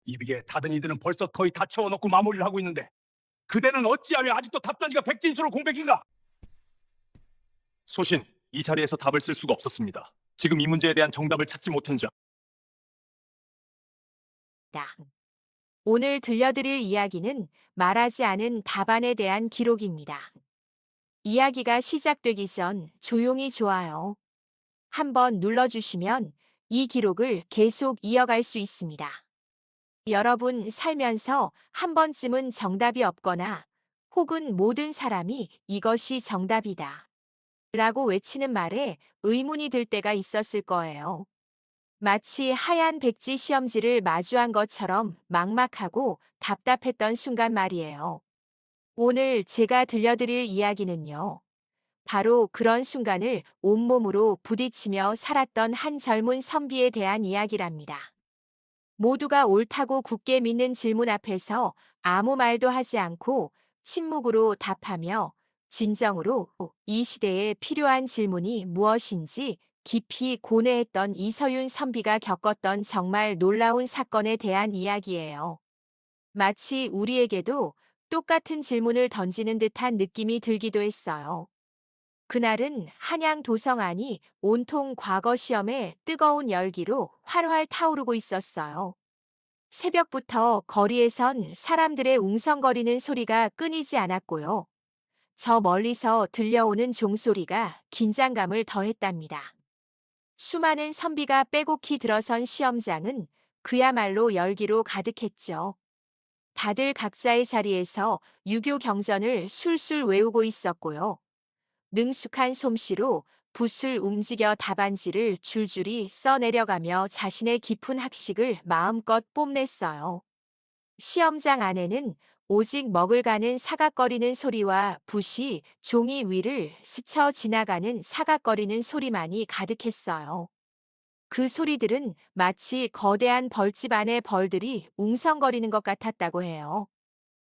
이비게 다른 이들은 벌써 거의 다 채워놓고 마무리를 하고 있는데 그대는 어찌하며 아직도 답단지가 백진수로 공백인가? 소신, 이 자리에서 답을 쓸 수가 없었습니다. 지금 이 문제에 대한 정답을 찾지 못한 자. 오늘 들려드릴 이야기는 말하지 않은 답안에 대한 기록입니다. 이야기가 시작되기 전 조용히 좋아요. 한번 눌러주시면 이 기록을 계속 이어갈 수 있습니다. 여러분 살면서 한 번쯤은 정답이 없거나 혹은 모든 사람이 이것이 정답이다 라고 외치는 말에 의문이 들 때가 있었을 거예요. 마치 하얀 백지 시험지를 마주한 것처럼 막막하고 답답했던 순간 말이에요. 오늘 제가 들려드릴 이야기는요. 바로 그런 순간을 온몸으로 부딪히며 살았던 한 젊은 선비에 대한 이야기랍니다. 모두가 옳다고 굳게 믿는 질문 앞에서 아무 말도 하지 않고 침묵으로 답하며 진정으로 이 시대에 필요한 질문이 무엇인지 깊이 고뇌했던 이서윤 선비가 겪었던 정말 놀라운 사건에 대한 이야기예요. 마치 우리에게도 똑같은 질문을 던지는 듯한 느낌이 들기도 했어요. 그날은 한양 도성 안이 온통 과거 시험의 뜨거운 열기로 활활 타오르고 있었어요. 새벽부터 거리에선 사람들의 웅성거리는 소리가 끊이지 않았고요. 저 멀리서 들려오는 종소리가 긴장감을 더했답니다. 수많은 선비가 빼곡히 들어선 시험장은 그야말로 열기로 가득했죠. 다들 각자의 자리에서 유교 경전을 술술 외우고 있었고요. 능숙한 솜씨로 붓을 움직여 답안지를 줄줄이 써내려가며 자신의 깊은 학식을 마음껏 뽐냈어요. 시험장 안에는 오직 먹을 가는 사각거리는 소리와 붓이 종이 위를 스쳐 지나가는 사각거리는 소리만이 가득했어요. 그 소리들은 마치 거대한 벌집 안의 벌들이 웅성거리는 것 같았다고 해요.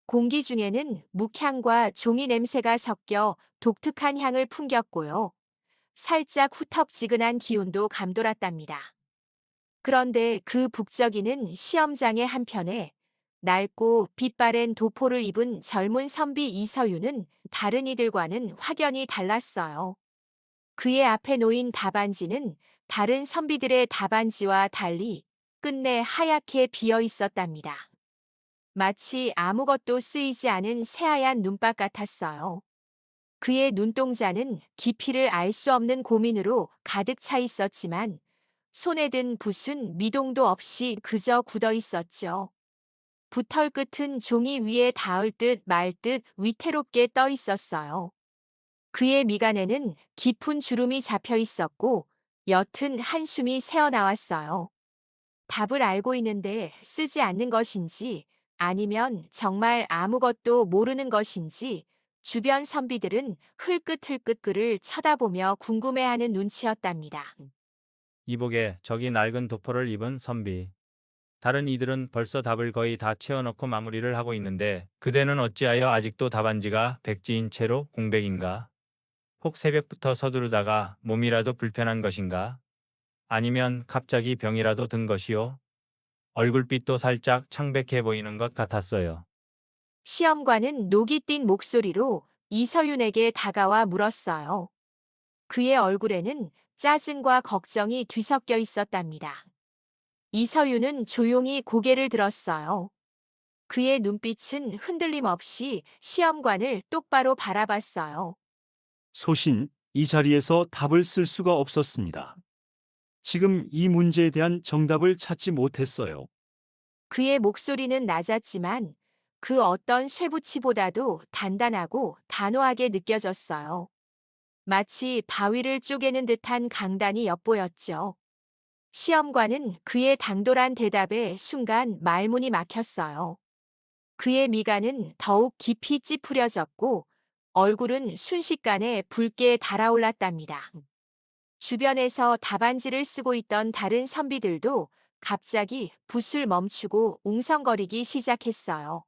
공기 중에는 묵향과 종이 냄새가 섞여 독특한 향을 풍겼고요. 살짝 후텁지근한 기운도 감돌았답니다. 그런데 그 북적이는 시험장의 한편에 낡고 빛바랜 도포를 입은 젊은 선비 이서윤은 다른 이들과는 확연히 달랐어요. 그의 앞에 놓인 답안지는 다른 선비들의 답안지와 달리 끝내 하얗게 비어 있었답니다. 마치 아무것도 쓰이지 않은 새하얀 눈밭 같았어요. 그의 눈동자는 깊이를 알 수 없는 고민으로 가득 차 있었지만 손에 든 붓은 미동도 없이 그저 굳어 있었죠. 붓털 끝은 종이 위에 닿을 듯 말 듯 위태롭게 떠 있었어요. 그의 미간에는 깊은 주름이 잡혀 있었고 옅은 한숨이 새어나왔어요. 답을 알고 있는데 쓰지 않는 것인지 아니면 정말 아무것도 모르는 것인지 주변 선비들은 흘끗흘끗 그를 쳐다보며 궁금해하는 눈치였답니다. 이복에 저기 낡은 도포를 입은 선비. 다른 이들은 벌써 답을 거의 다 채워넣고 마무리를 하고 있는데 그대는 어찌하여 아직도 답안지가 백지인 채로 공백인가? 혹 새벽부터 서두르다가 몸이라도 불편한 것인가? 아니면 갑자기 병이라도 든 것이요? 얼굴빛도 살짝 창백해 보이는 것 같았어요. 시험관은 녹이 띤 목소리로 이서윤에게 다가와 물었어요. 그의 얼굴에는 짜증과 걱정이 뒤섞여 있었답니다. 이서윤은 조용히 고개를 들었어요. 그의 눈빛은 흔들림 없이 시험관을 똑바로 바라봤어요. 소신, 이 자리에서 답을 쓸 수가 없었습니다. 지금 이 문제에 대한 정답을 찾지 못했어요. 그의 목소리는 낮았지만 그 어떤 쇠붙이보다도 단단하고 단호하게 느껴졌어요. 마치 바위를 쪼개는 듯한 강단이 엿보였죠. 시험관은 그의 당돌한 대답에 순간 말문이 막혔어요. 그의 미간은 더욱 깊이 찌푸려졌고 얼굴은 순식간에 붉게 달아올랐답니다. 주변에서 답안지를 쓰고 있던 다른 선비들도 갑자기 붓을 멈추고 웅성거리기 시작했어요.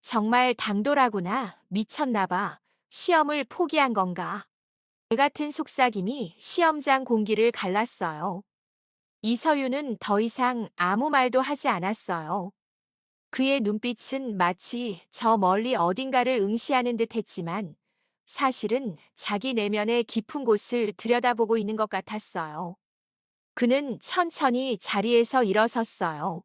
정말 당돌하구나. 미쳤나 봐. 시험을 포기한 건가? 그 같은 속삭임이 시험장 공기를 갈랐어요. 이서윤은 더 이상 아무 말도 하지 않았어요. 그의 눈빛은 마치 저 멀리 어딘가를 응시하는 듯 했지만 사실은 자기 내면의 깊은 곳을 들여다보고 있는 것 같았어요. 그는 천천히 자리에서 일어섰어요.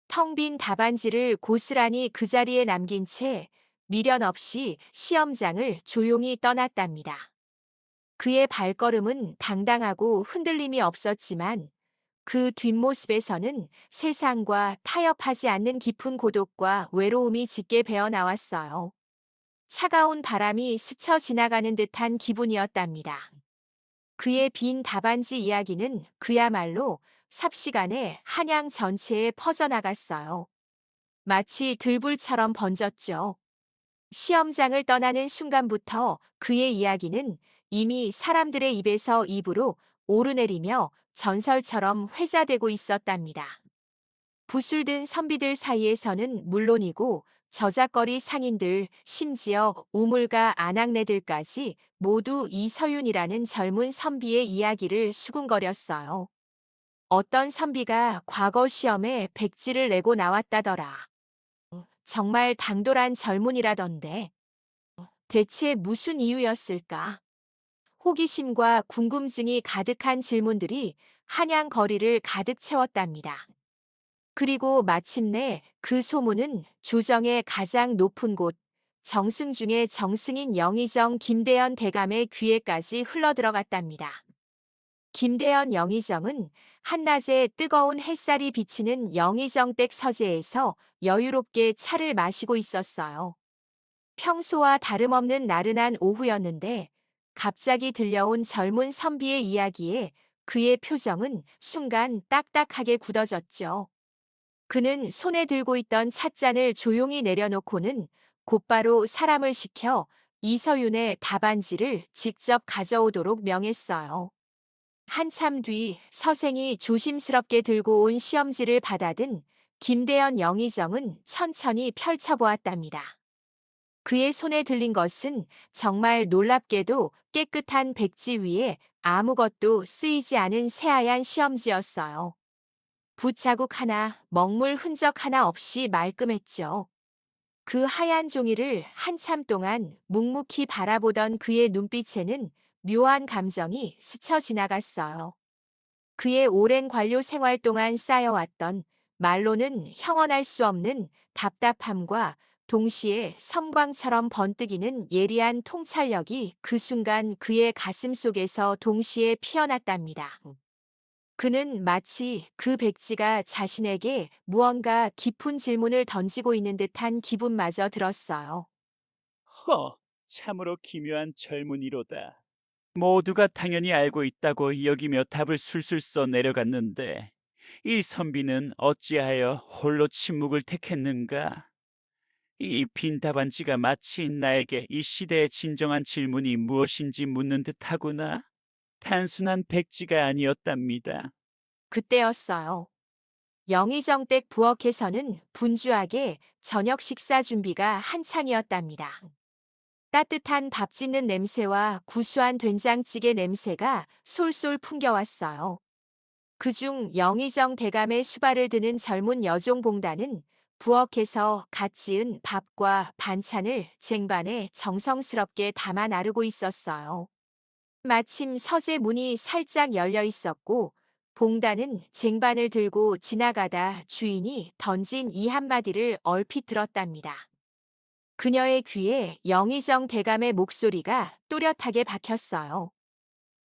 텅 빈 답안지를 고스란히 그 자리에 남긴 채 미련 없이 시험장을 조용히 떠났답니다. 그의 발걸음은 당당하고 흔들림이 없었지만 그 뒷모습에서는 세상과 타협하지 않는 깊은 고독과 외로움이 짙게 배어 나왔어요. 차가운 바람이 스쳐 지나가는 듯한 기분이었답니다. 그의 빈 답안지 이야기는 그야말로 삽시간에 한양 전체에 퍼져나갔어요. 마치 들불처럼 번졌죠. 시험장을 떠나는 순간부터 그의 이야기는 이미 사람들의 입에서 입으로 오르내리며 전설처럼 회자되고 있었답니다. 붓을 든 선비들 사이에서는 물론이고 저작거리 상인들, 심지어 우물가 아낙네들까지 모두 이서윤이라는 젊은 선비의 이야기를 수군거렸어요. 어떤 선비가 과거 시험에 백지를 내고 나왔다더라. 정말 당돌한 젊은이라던데. 대체 무슨 이유였을까? 호기심과 궁금증이 가득한 질문들이 한양 거리를 가득 채웠답니다. 그리고 마침내 그 소문은 조정의 가장 높은 곳, 정승 중의 정승인 영의정 김대현 대감의 귀에까지 흘러들어갔답니다. 김대현 영의정은 한낮에 뜨거운 햇살이 비치는 영의정댁 서재에서 여유롭게 차를 마시고 있었어요. 평소와 다름없는 나른한 오후였는데 갑자기 들려온 젊은 선비의 이야기에 그의 표정은 순간 딱딱하게 굳어졌죠. 그는 손에 들고 있던 찻잔을 조용히 내려놓고는 곧바로 사람을 시켜 이서윤의 답안지를 직접 가져오도록 명했어요. 한참 뒤 서생이 조심스럽게 들고 온 시험지를 받아든 김대현 영의정은 천천히 펼쳐보았답니다. 그의 손에 들린 것은 정말 놀랍게도 깨끗한 백지 위에 아무것도 쓰이지 않은 새하얀 시험지였어요. 붓자국 하나, 먹물 흔적 하나 없이 말끔했죠. 그 하얀 종이를 한참 동안 묵묵히 바라보던 그의 눈빛에는 묘한 감정이 스쳐 지나갔어요. 그의 오랜 관료 생활 동안 쌓여왔던 말로는 형언할 수 없는 답답함과 동시에 섬광처럼 번뜩이는 예리한 통찰력이 그 순간 그의 가슴 속에서 동시에 피어났답니다. 그는 마치 그 백지가 자신에게 무언가 깊은 질문을 던지고 있는 듯한 기분마저 들었어요. 참으로 기묘한 젊은이로다. 모두가 당연히 알고 있다고 여기며 답을 술술 써 내려갔는데 이 선비는 어찌하여 홀로 침묵을 택했는가? 이 빈 답안지가 마치 나에게 이 시대의 진정한 질문이 무엇인지 묻는 듯하구나. 단순한 백지가 아니었답니다. 그때였어요. 영의정댁 부엌에서는 분주하게 저녁 식사 준비가 한창이었답니다. 따뜻한 밥 짓는 냄새와 구수한 된장찌개 냄새가 솔솔 풍겨왔어요. 그중 영의정 대감의 수발을 드는 젊은 여종 봉단은 부엌에서 갓 지은 밥과 반찬을 쟁반에 정성스럽게 담아 나르고 있었어요. 마침 서재 문이 살짝 열려 있었고 봉단은 쟁반을 들고 지나가다 주인이 던진 이 한마디를 얼핏 들었답니다. 그녀의 귀에 영의정 대감의 목소리가 또렷하게 박혔어요.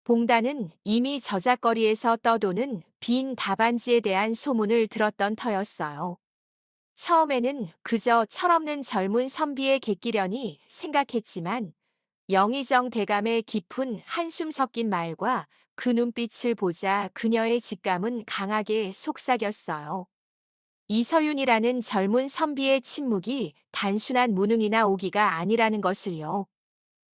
봉단은 이미 저작거리에서 떠도는 빈 답안지에 대한 소문을 들었던 터였어요. 처음에는 그저 철없는 젊은 선비의 객기련이 생각했지만 영의정 대감의 깊은 한숨 섞인 말과 그 눈빛을 보자 그녀의 직감은 강하게 속삭였어요. 이서윤이라는 젊은 선비의 침묵이 단순한 무능이나 오기가 아니라는 것을요.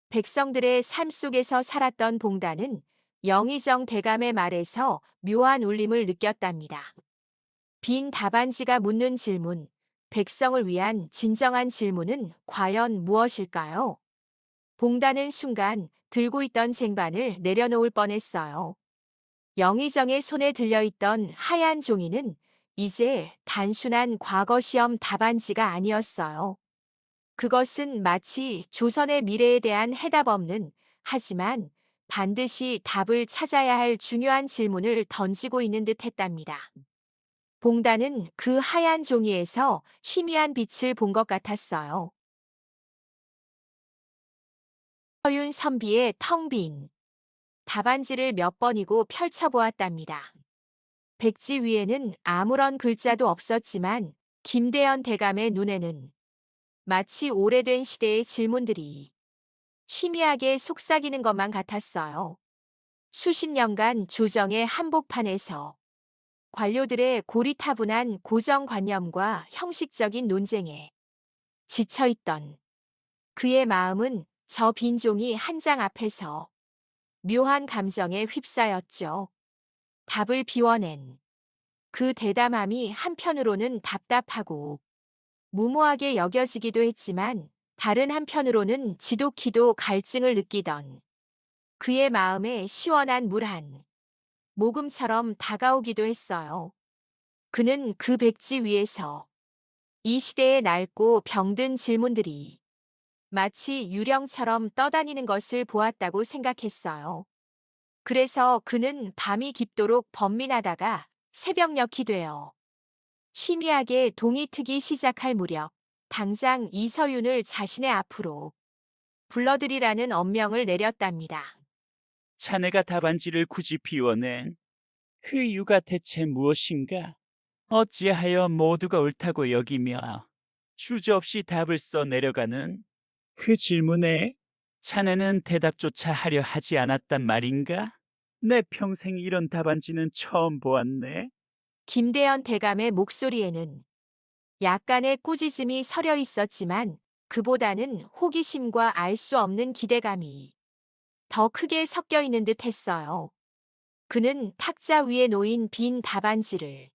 백성들의 삶 속에서 살았던 봉단은 영의정 대감의 말에서 묘한 울림을 느꼈답니다. 빈 답안지가 묻는 질문, 백성을 위한 진정한 질문은 과연 무엇일까요? 봉단은 순간 들고 있던 쟁반을 내려놓을 뻔했어요. 영의정의 손에 들려있던 하얀 종이는 이제 단순한 과거 시험 답안지가 아니었어요. 그것은 마치 조선의 미래에 대한 해답 없는, 하지만 반드시 답을 찾아야 할 중요한 질문을 던지고 있는 듯 했답니다. 봉단은 그 하얀 종이에서 희미한 빛을 본 것 같았어요. 서윤 선비의 텅 빈 답안지를 몇 번이고 펼쳐보았답니다. 백지 위에는 아무런 글자도 없었지만 김대현 대감의 눈에는 마치 오래된 시대의 질문들이 희미하게 속삭이는 것만 같았어요. 수십 년간 조정의 한복판에서 관료들의 고리타분한 고정관념과 형식적인 논쟁에 지쳐있던 그의 마음은 저 빈 종이 한 장 앞에서 묘한 감정에 휩싸였죠. 답을 비워낸 그 대담함이 한편으로는 답답하고 무모하게 여겨지기도 했지만 다른 한편으로는 지독히도 갈증을 느끼던 그의 마음에 시원한 물 한 모금처럼 다가오기도 했어요. 그는 그 백지 위에서 이 시대의 낡고 병든 질문들이 마치 유령처럼 떠다니는 것을 보았다고 생각했어요. 그래서 그는 밤이 깊도록 번민하다가 새벽녘이 되어 희미하게 동이 트기 시작할 무렵 당장 이서윤을 자신의 앞으로 불러들이라는 엄명을 내렸답니다. 자네가 답안지를 굳이 비워낸 그 이유가 대체 무엇인가? 어찌하여 모두가 옳다고 여기며 주저없이 답을 써 내려가는 그 질문에 자네는 대답조차 하려 하지 않았단 말인가? 내 평생 이런 답안지는 처음 보았네. 김대현 대감의 목소리에는 약간의 꾸짖음이 서려 있었지만 그보다는 호기심과 알 수 없는 기대감이 더 크게 섞여 있는 듯 했어요. 그는 탁자 위에 놓인 빈 답안지를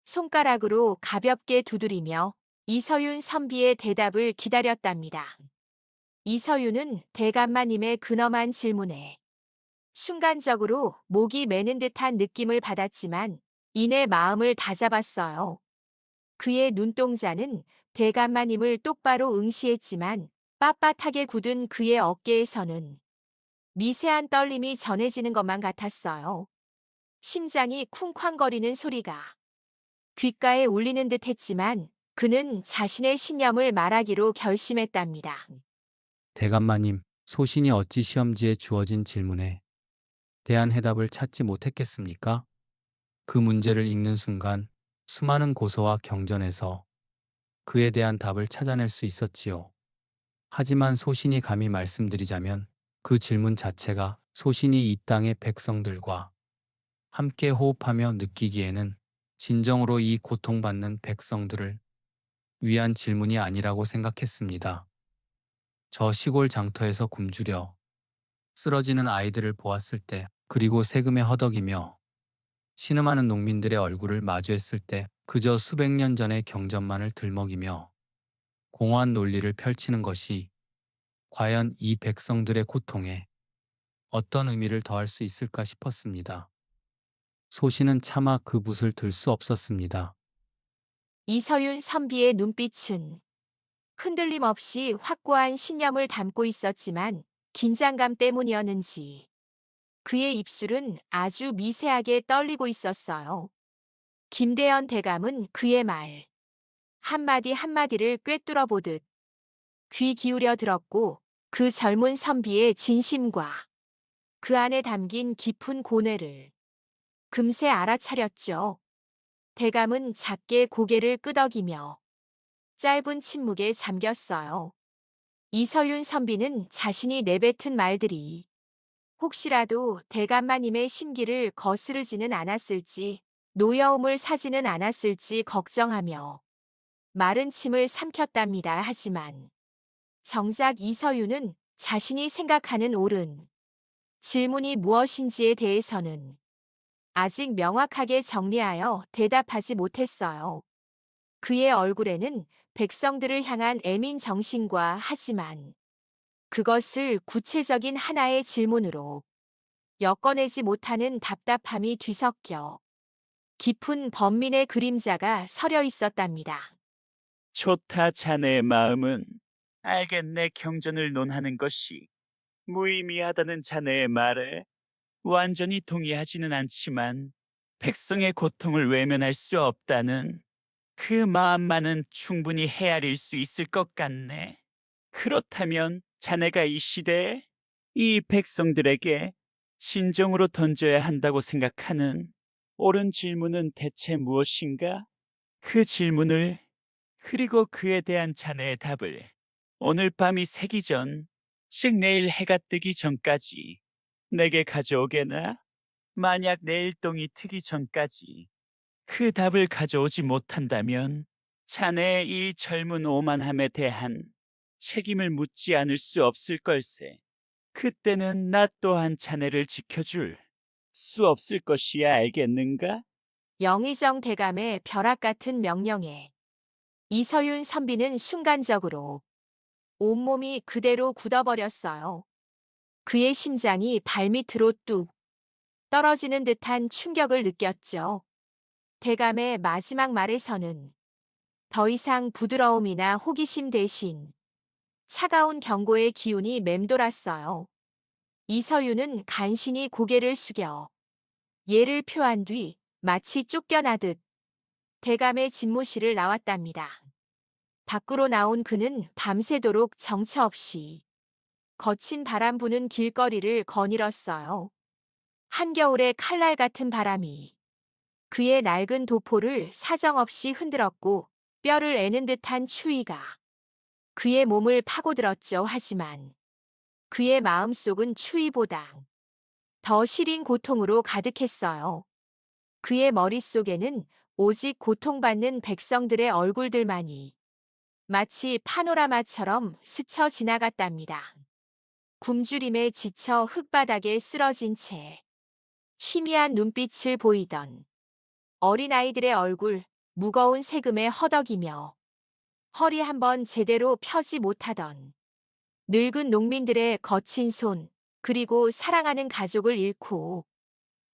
손가락으로 가볍게 두드리며 이서윤 선비의 대답을 기다렸답니다. 이서윤은 대감마님의 근엄한 질문에 순간적으로 목이 메는 듯한 느낌을 받았지만 이내 마음을 다잡았어요. 그의 눈동자는 대감마님을 똑바로 응시했지만 빳빳하게 굳은 그의 어깨에서는 미세한 떨림이 전해지는 것만 같았어요. 심장이 쿵쾅거리는 소리가 귓가에 울리는 듯 했지만 그는 자신의 신념을 말하기로 결심했답니다. 대감마님, 소신이 어찌 시험지에 주어진 질문에 대한 해답을 찾지 못했겠습니까? 그 문제를 읽는 순간 수많은 고소와 경전에서 그에 대한 답을 찾아낼 수 있었지요. 하지만 소신이 감히 말씀드리자면 그 질문 자체가 소신이 이 땅의 백성들과 함께 호흡하며 느끼기에는 진정으로 이 고통받는 백성들을 위한 질문이 아니라고 생각했습니다. 저 시골 장터에서 굶주려 쓰러지는 아이들을 보았을 때, 그리고 세금에 허덕이며 신음하는 농민들의 얼굴을 마주했을 때 그저 수백 년 전의 경전만을 들먹이며 공허한 논리를 펼치는 것이 과연 이 백성들의 고통에 어떤 의미를 더할 수 있을까 싶었습니다. 소신은 차마 그 붓을 들 수 없었습니다. 이서윤 선비의 눈빛은 흔들림 없이 확고한 신념을 담고 있었지만 긴장감 때문이었는지 그의 입술은 아주 미세하게 떨리고 있었어요. 김대현 대감은 그의 말 한마디 한마디를 꿰뚫어 보듯 귀 기울여 들었고 그 젊은 선비의 진심과 그 안에 담긴 깊은 고뇌를 금세 알아차렸죠. 대감은 작게 고개를 끄덕이며 짧은 침묵에 잠겼어요. 이서윤 선비는 자신이 내뱉은 말들이 혹시라도 대감마님의 심기를 거스르지는 않았을지, 노여움을 사지는 않았을지 걱정하며 마른 침을 삼켰답니다. 하지만 정작 이서윤은 자신이 생각하는 옳은 질문이 무엇인지에 대해서는 아직 명확하게 정리하여 대답하지 못했어요. 그의 얼굴에는 백성들을 향한 애민 정신과 하지만 그것을 구체적인 하나의 질문으로 엮어내지 못하는 답답함이 뒤섞여 깊은 번민의 그림자가 서려 있었답니다. 좋다, 자네의 마음은. 알겠네, 경전을 논하는 것이 무의미하다는 자네의 말에 완전히 동의하지는 않지만 백성의 고통을 외면할 수 없다는 그 마음만은 충분히 헤아릴 수 있을 것 같네. 그렇다면 자네가 이 시대에 이 백성들에게 진정으로 던져야 한다고 생각하는 옳은 질문은 대체 무엇인가? 그 질문을, 그리고 그에 대한 자네의 답을 오늘 밤이 새기 전, 즉 내일 해가 뜨기 전까지 내게 가져오게나? 만약 내일 똥이 트기 전까지 그 답을 가져오지 못한다면 자네의 이 젊은 오만함에 대한 책임을 묻지 않을 수 없을 걸세. 그때는 나 또한 자네를 지켜줄 수 없을 것이야, 알겠는가? 영의정 대감의 벼락 같은 명령에 이서윤 선비는 순간적으로 온몸이 그대로 굳어버렸어요. 그의 심장이 발밑으로 뚝 떨어지는 듯한 충격을 느꼈죠. 대감의 마지막 말에서는 더 이상 부드러움이나 호기심 대신 차가운 경고의 기운이 맴돌았어요. 이서윤은 간신히 고개를 숙여 예를 표한 뒤 마치 쫓겨나듯 대감의 집무실을 나왔답니다. 밖으로 나온 그는 밤새도록 정처 없이 거친 바람 부는 길거리를 거닐었어요. 한겨울의 칼날 같은 바람이 그의 낡은 도포를 사정없이 흔들었고 뼈를 애는 듯한 추위가 그의 몸을 파고들었죠. 하지만 그의 마음속은 추위보다 더 시린 고통으로 가득했어요. 그의 머릿속에는 오직 고통받는 백성들의 얼굴들만이 마치 파노라마처럼 스쳐 지나갔답니다. 굶주림에 지쳐 흙바닥에 쓰러진 채 희미한 눈빛을 보이던 어린아이들의 얼굴, 무거운 세금에 허덕이며 허리 한번 제대로 펴지 못하던 늙은 농민들의 거친 손, 그리고 사랑하는 가족을 잃고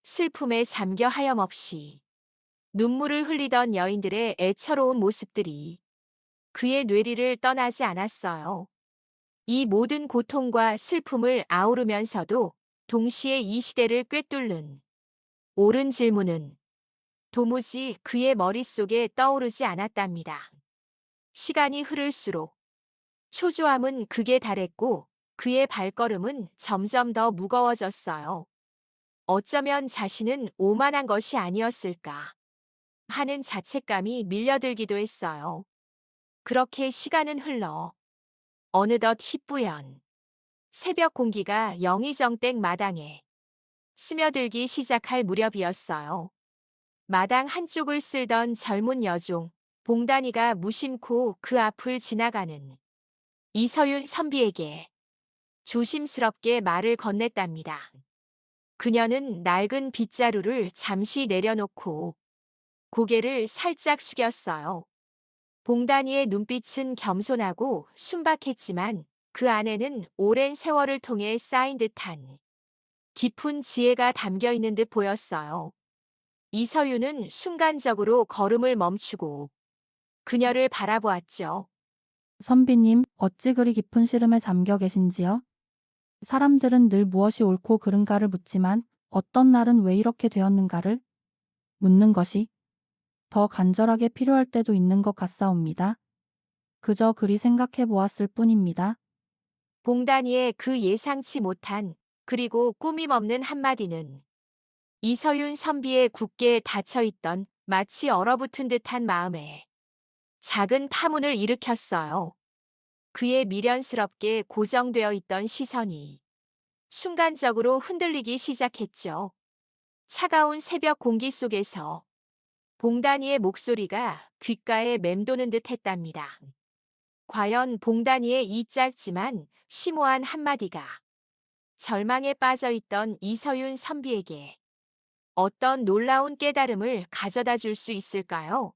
슬픔에 잠겨 하염없이 눈물을 흘리던 여인들의 애처로운 모습들이 그의 뇌리를 떠나지 않았어요. 이 모든 고통과 슬픔을 아우르면서도 동시에 이 시대를 꿰뚫는 옳은 질문은 도무지 그의 머릿속에 떠오르지 않았답니다. 시간이 흐를수록 초조함은 극에 달했고 그의 발걸음은 점점 더 무거워졌어요. 어쩌면 자신은 오만한 것이 아니었을까 하는 자책감이 밀려들기도 했어요. 그렇게 시간은 흘러 어느덧 희뿌연 새벽 공기가 영의정댁 마당에 스며들기 시작할 무렵이었어요. 마당 한쪽을 쓸던 젊은 여종 봉단이가 무심코 그 앞을 지나가는 이서윤 선비에게 조심스럽게 말을 건넸답니다. 그녀는 낡은 빗자루를 잠시 내려놓고 고개를 살짝 숙였어요. 봉단이의 눈빛은 겸손하고 순박했지만 그 안에는 오랜 세월을 통해 쌓인 듯한 깊은 지혜가 담겨 있는 듯 보였어요. 이서윤은 순간적으로 걸음을 멈추고 그녀를 바라보았죠. 선비님, 어찌 그리 깊은 시름에 잠겨 계신지요? 사람들은 늘 무엇이 옳고 그른가를 묻지만 어떤 날은 왜 이렇게 되었는가를 묻는 것이 더 간절하게 필요할 때도 있는 것 같사옵니다. 그저 그리 생각해 보았을 뿐입니다. 봉단이의 그 예상치 못한 그리고 꾸밈 없는 한마디는 이서윤 선비의 굳게 닫혀있던 마치 얼어붙은 듯한 마음에 작은 파문을 일으켰어요. 그의 미련스럽게 고정되어 있던 시선이 순간적으로 흔들리기 시작했죠. 차가운 새벽 공기 속에서 봉단이의 목소리가 귓가에 맴도는 듯 했답니다. 과연 봉단이의 이 짧지만 심오한 한마디가 절망에 빠져 있던 이서윤 선비에게 어떤 놀라운 깨달음을 가져다 줄 수 있을까요?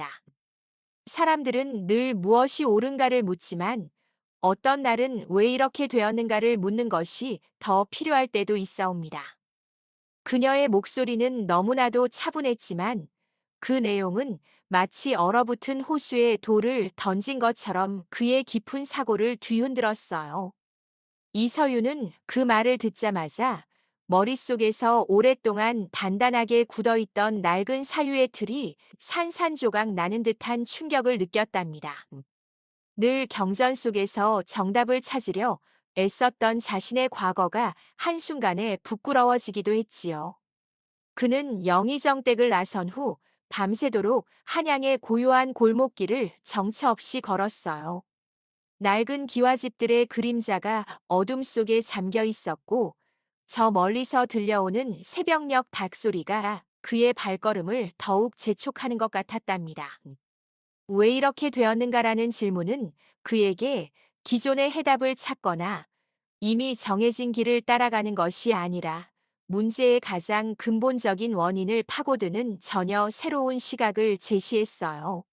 있다. 사람들은 늘 무엇이 옳은가를 묻지만 어떤 날은 왜 이렇게 되었는가를 묻는 것이 더 필요할 때도 있사옵니다. 그녀의 목소리는 너무나도 차분했지만 그 내용은 마치 얼어붙은 호수에 돌을 던진 것처럼 그의 깊은 사고를 뒤흔들었어요. 이서윤은 그 말을 듣자마자 머릿속에서 오랫동안 단단하게 굳어있던 낡은 사유의 틀이 산산조각 나는 듯한 충격을 느꼈답니다. 늘 경전 속에서 정답을 찾으려 애썼던 자신의 과거가 한순간에 부끄러워지기도 했지요. 그는 영의정댁을 나선 후 밤새도록 한양의 고요한 골목길을 정처 없이 걸었어요. 낡은 기와집들의 그림자가 어둠 속에 잠겨 있었고 저 멀리서 들려오는 새벽녘 닭소리가 그의 발걸음을 더욱 재촉하는 것 같았답니다. 왜 이렇게 되었는가라는 질문은 그에게 기존의 해답을 찾거나 이미 정해진 길을 따라가는 것이 아니라 문제의 가장 근본적인 원인을 파고드는 전혀 새로운 시각을 제시했어요.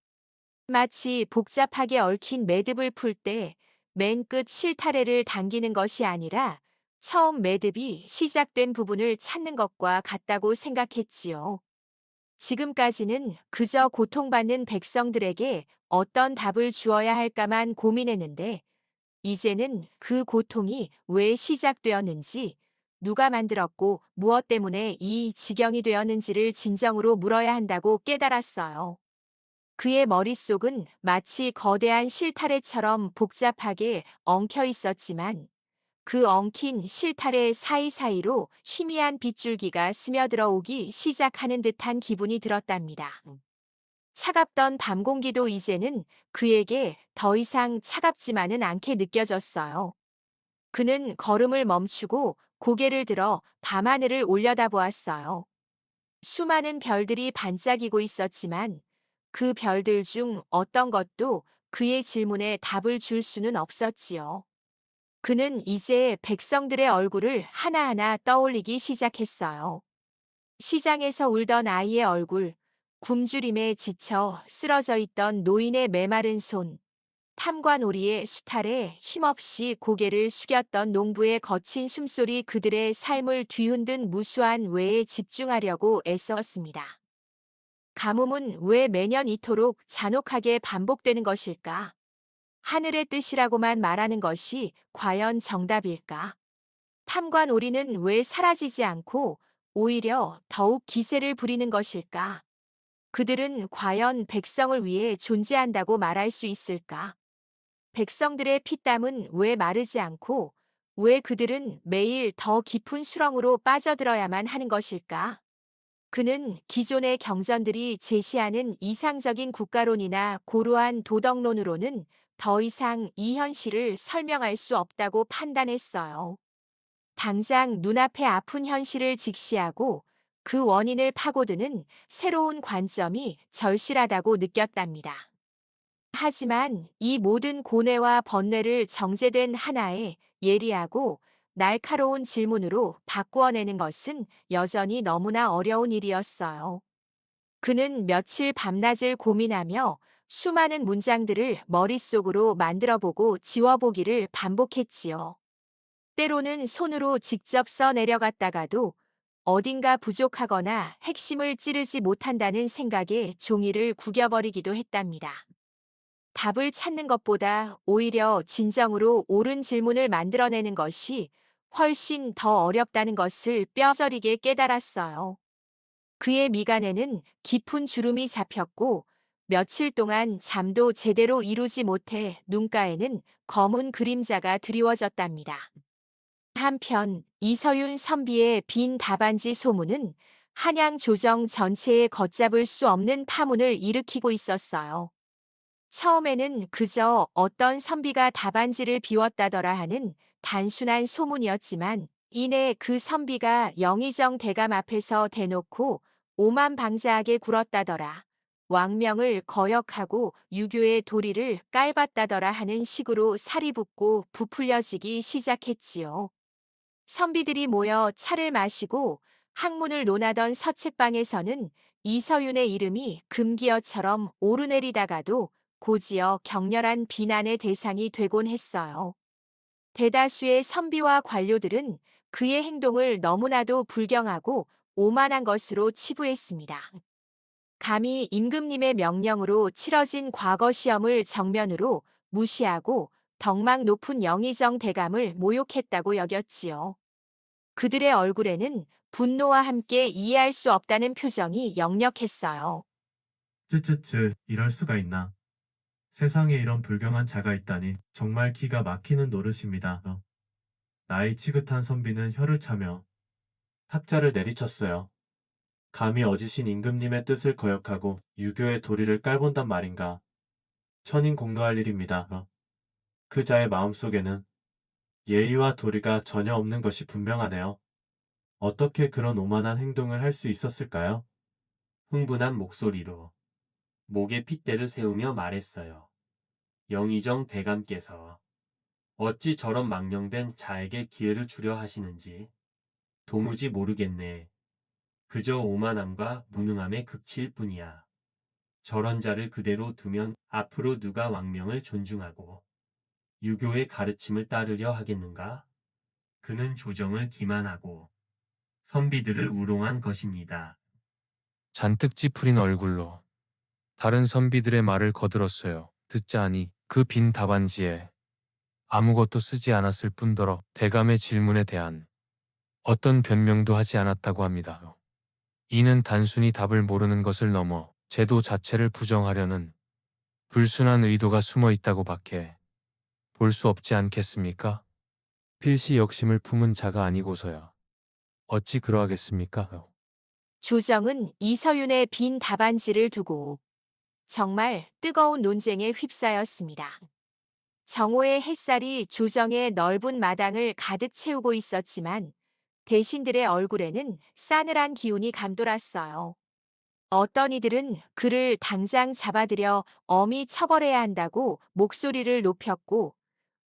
마치 복잡하게 얽힌 매듭을 풀 때 맨 끝 실타래를 당기는 것이 아니라 처음 매듭이 시작된 부분을 찾는 것과 같다고 생각했지요. 지금까지는 그저 고통받는 백성들에게 어떤 답을 주어야 할까만 고민했는데 이제는 그 고통이 왜 시작되었는지, 누가 만들었고 무엇 때문에 이 지경이 되었는지를 진정으로 물어야 한다고 깨달았어요. 그의 머릿속은 마치 거대한 실타래처럼 복잡하게 엉켜 있었지만 그 엉킨 실타래 사이사이로 희미한 빗줄기가 스며들어 오기 시작하는 듯한 기분이 들었답니다. 차갑던 밤 공기도 이제는 그에게 더 이상 차갑지만은 않게 느껴졌어요. 그는 걸음을 멈추고 고개를 들어 밤하늘을 올려다보았어요. 수많은 별들이 반짝이고 있었지만 그 별들 중 어떤 것도 그의 질문에 답을 줄 수는 없었지요. 그는 이제 백성들의 얼굴을 하나하나 떠올리기 시작했어요. 시장에서 울던 아이의 얼굴, 굶주림에 지쳐 쓰러져 있던 노인의 메마른 손, 탐관오리의 수탈에 힘없이 고개를 숙였던 농부의 거친 숨소리, 그들의 삶을 뒤흔든 무수한 외에 집중하려고 애썼습니다. 가뭄은 왜 매년 이토록 잔혹하게 반복되는 것일까? 하늘의 뜻이라고만 말하는 것이 과연 정답일까? 탐관오리는 왜 사라지지 않고 오히려 더욱 기세를 부리는 것일까? 그들은 과연 백성을 위해 존재한다고 말할 수 있을까? 백성들의 피땀은 왜 마르지 않고 왜 그들은 매일 더 깊은 수렁으로 빠져들어야만 하는 것일까? 그는 기존의 경전들이 제시하는 이상적인 국가론이나 고루한 도덕론으로는 더 이상 이 현실을 설명할 수 없다고 판단했어요. 당장 눈앞의 아픈 현실을 직시하고 그 원인을 파고드는 새로운 관점이 절실하다고 느꼈답니다. 하지만 이 모든 고뇌와 번뇌를 정제된 하나의 예리하고 날카로운 질문으로 바꾸어내는 것은 여전히 너무나 어려운 일이었어요. 그는 며칠 밤낮을 고민하며 수많은 문장들을 머릿속으로 만들어보고 지워보기를 반복했지요. 때로는 손으로 직접 써 내려갔다가도 어딘가 부족하거나 핵심을 찌르지 못한다는 생각에 종이를 구겨버리기도 했답니다. 답을 찾는 것보다 오히려 진정으로 옳은 질문을 만들어내는 것이 훨씬 더 어렵다는 것을 뼈저리게 깨달았어요. 그의 미간에는 깊은 주름이 잡혔고 며칠 동안 잠도 제대로 이루지 못해 눈가에는 검은 그림자가 드리워졌답니다. 한편 이서윤 선비의 빈 답안지 소문은 한양 조정 전체에 걷잡을 수 없는 파문을 일으키고 있었어요. 처음에는 그저 어떤 선비가 답안지를 비웠다더라 하는 단순한 소문이었지만 이내 그 선비가 영의정 대감 앞에서 대놓고 오만방자하게 굴었다더라, 왕명을 거역하고 유교의 도리를 깔봤다더라 하는 식으로 살이 붙고 부풀려지기 시작했지요. 선비들이 모여 차를 마시고 학문을 논하던 서책방에서는 이서윤의 이름이 금기어처럼 오르내리다가도 고지어 격렬한 비난의 대상이 되곤 했어요. 대다수의 선비와 관료들은 그의 행동을 너무나도 불경하고 오만한 것으로 치부했습니다. 감히 임금님의 명령으로 치러진 과거 시험을 정면으로 무시하고 덕망 높은 영의정 대감을 모욕했다고 여겼지요. 그들의 얼굴에는 분노와 함께 이해할 수 없다는 표정이 역력했어요. 쯔쯔쯔, 이럴 수가 있나. 세상에 이런 불경한 자가 있다니 정말 기가 막히는 노릇입니다. 나이 지긋한 선비는 혀를 차며 탁자를 내리쳤어요. 감히 어지신 임금님의 뜻을 거역하고 유교의 도리를 깔본단 말인가. 천인 공노할 일입니다. 그 자의 마음속에는 예의와 도리가 전혀 없는 것이 분명하네요. 어떻게 그런 오만한 행동을 할 수 있었을까요? 흥분한 목소리로 목에 핏대를 세우며 말했어요. 영의정 대감께서 어찌 저런 망령된 자에게 기회를 주려 하시는지 도무지 모르겠네. 그저 오만함과 무능함의 극치일 뿐이야. 저런 자를 그대로 두면 앞으로 누가 왕명을 존중하고 유교의 가르침을 따르려 하겠는가? 그는 조정을 기만하고 선비들을 우롱한 것입니다. 잔뜩 찌푸린 얼굴로 다른 선비들의 말을 거들었어요. 듣자하니 그 빈 답안지에 아무것도 쓰지 않았을 뿐더러 대감의 질문에 대한 어떤 변명도 하지 않았다고 합니다. 이는 단순히 답을 모르는 것을 넘어 제도 자체를 부정하려는 불순한 의도가 숨어 있다고 밖에 볼 수 없지 않겠습니까? 필시 역심을 품은 자가 아니고서야 어찌 그러하겠습니까? 조정은 이서윤의 빈 답안지를 두고 정말 뜨거운 논쟁에 휩싸였습니다. 정오의 햇살이 조정의 넓은 마당을 가득 채우고 있었지만 대신들의 얼굴에는 싸늘한 기운이 감돌았어요. 어떤 이들은 그를 당장 잡아들여 엄히 처벌해야 한다고 목소리를 높였고,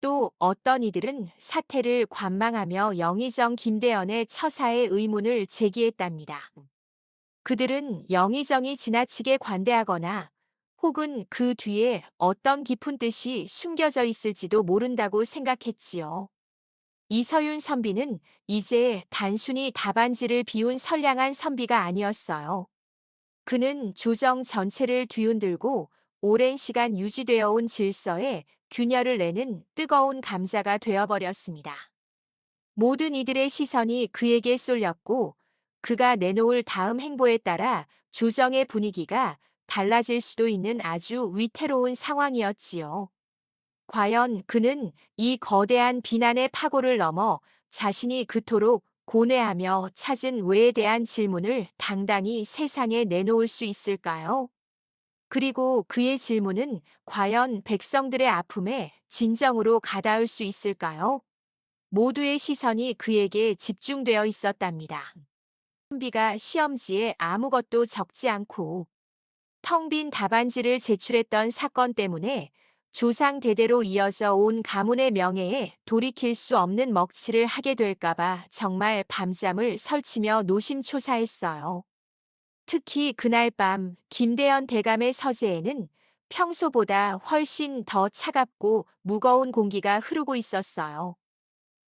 또 어떤 이들은 사태를 관망하며 영의정 김대연의 처사의 의문을 제기했답니다. 그들은 영의정이 지나치게 관대하거나 혹은 그 뒤에 어떤 깊은 뜻이 숨겨져 있을지도 모른다고 생각했지요. 이서윤 선비는 이제 단순히 답안지를 비운 선량한 선비가 아니었어요. 그는 조정 전체를 뒤흔들고 오랜 시간 유지되어 온 질서에 균열을 내는 뜨거운 감자가 되어버렸습니다. 모든 이들의 시선이 그에게 쏠렸고 그가 내놓을 다음 행보에 따라 조정의 분위기가 달라질 수도 있는 아주 위태로운 상황이었지요. 과연 그는 이 거대한 비난의 파고를 넘어 자신이 그토록 고뇌하며 찾은 왜에 대한 질문을 당당히 세상에 내놓을 수 있을까요? 그리고 그의 질문은 과연 백성들의 아픔에 진정으로 가닿을 수 있을까요? 모두의 시선이 그에게 집중되어 있었답니다. 선비가 시험지에 아무것도 적지 않고 텅 빈 답안지를 제출했던 사건 때문에 조상 대대로 이어져 온 가문의 명예에 돌이킬 수 없는 먹칠을 하게 될까봐 정말 밤잠을 설치며 노심초사했어요. 특히 그날 밤 김대연 대감의 서재에는 평소보다 훨씬 더 차갑고 무거운 공기가 흐르고 있었어요.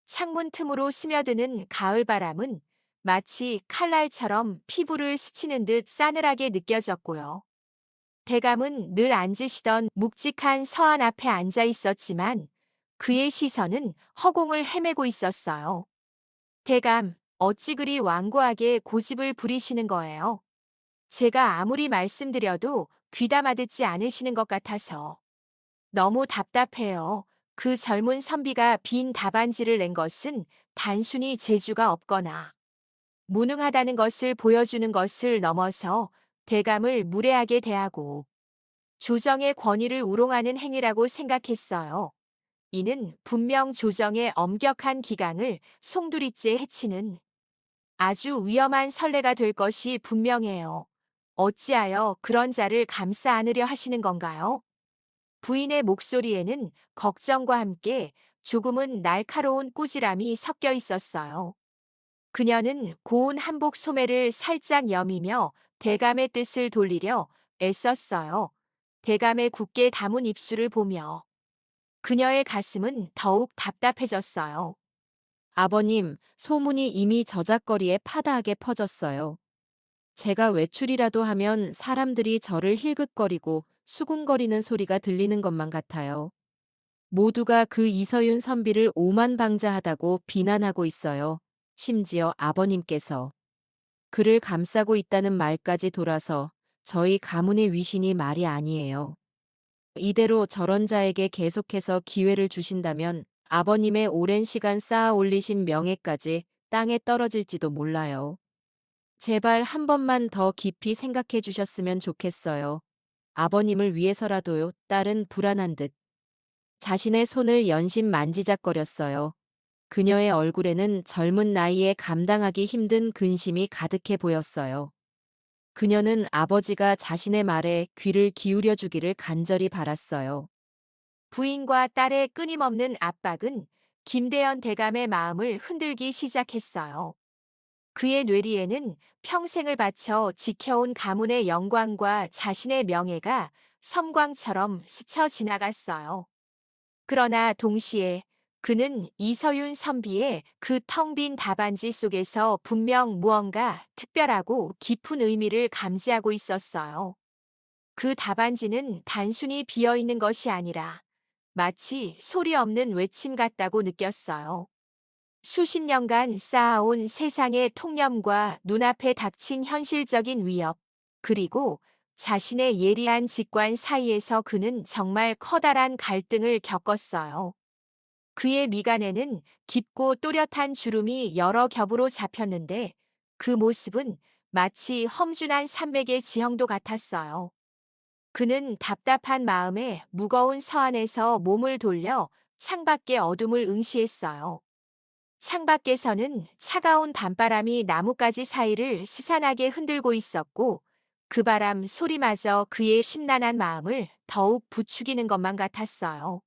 창문 틈으로 스며드는 가을바람은 마치 칼날처럼 피부를 스치는 듯 싸늘하게 느껴졌고요. 대감은 늘 앉으시던 묵직한 서안 앞에 앉아 있었지만 그의 시선은 허공을 헤매고 있었어요. 대감, 어찌 그리 완고하게 고집을 부리시는 거예요? 제가 아무리 말씀드려도 귀담아 듣지 않으시는 것 같아서. 너무 답답해요. 그 젊은 선비가 빈 답안지를 낸 것은 단순히 재주가 없거나 무능하다는 것을 보여주는 것을 넘어서 대감을 무례하게 대하고 조정의 권위를 우롱하는 행위라고 생각했어요. 이는 분명 조정의 엄격한 기강을 송두리째 해치는 아주 위험한 선례가 될 것이 분명해요. 어찌하여 그런 자를 감싸 안으려 하시는 건가요? 부인의 목소리에는 걱정과 함께 조금은 날카로운 꾸지람이 섞여 있었어요. 그녀는 고운 한복 소매를 살짝 여미며 대감의 뜻을 돌리려 애썼어요. 대감의 굳게 담은 입술을 보며 그녀의 가슴은 더욱 답답해졌어요. 아버님, 소문이 이미 저작거리에 파다하게 퍼졌어요. 제가 외출이라도 하면 사람들이 저를 힐긋거리고 수군거리는 소리가 들리는 것만 같아요. 모두가 그 이서윤 선비를 오만방자하다고 비난하고 있어요. 심지어 아버님께서 그를 감싸고 있다는 말까지 돌아서 저희 가문의 위신이 말이 아니에요. 이대로 저런 자에게 계속해서 기회를 주신다면 아버님의 오랜 시간 쌓아 올리신 명예까지 땅에 떨어질지도 몰라요. 제발 한 번만 더 깊이 생각해 주셨으면 좋겠어요. 아버님을 위해서라도요. 딸은 불안한 듯 자신의 손을 연신 만지작거렸어요. 그녀의 얼굴에는 젊은 나이에 감당하기 힘든 근심이 가득해 보였어요. 그녀는 아버지가 자신의 말에 귀를 기울여 주기를 간절히 바랐어요. 부인과 딸의 끊임없는 압박은 김대현 대감의 마음을 흔들기 시작했어요. 그의 뇌리에는 평생을 바쳐 지켜온 가문의 영광과 자신의 명예가 섬광처럼 스쳐 지나갔어요. 그러나 동시에 그는 이서윤 선비의 그 텅 빈 답안지 속에서 분명 무언가 특별하고 깊은 의미를 감지하고 있었어요. 그 답안지는 단순히 비어 있는 것이 아니라 마치 소리 없는 외침 같다고 느꼈어요. 수십 년간 쌓아온 세상의 통념과 눈앞에 닥친 현실적인 위협, 그리고 자신의 예리한 직관 사이에서 그는 정말 커다란 갈등을 겪었어요. 그의 미간에는 깊고 또렷한 주름이 여러 겹으로 잡혔는데 그 모습은 마치 험준한 산맥의 지형도 같았어요. 그는 답답한 마음에 무거운 서안에서 몸을 돌려 창밖의 어둠을 응시했어요. 창밖에서는 차가운 밤바람이 나뭇가지 사이를 스산하게 흔들고 있었고 그 바람 소리마저 그의 심란한 마음을 더욱 부추기는 것만 같았어요.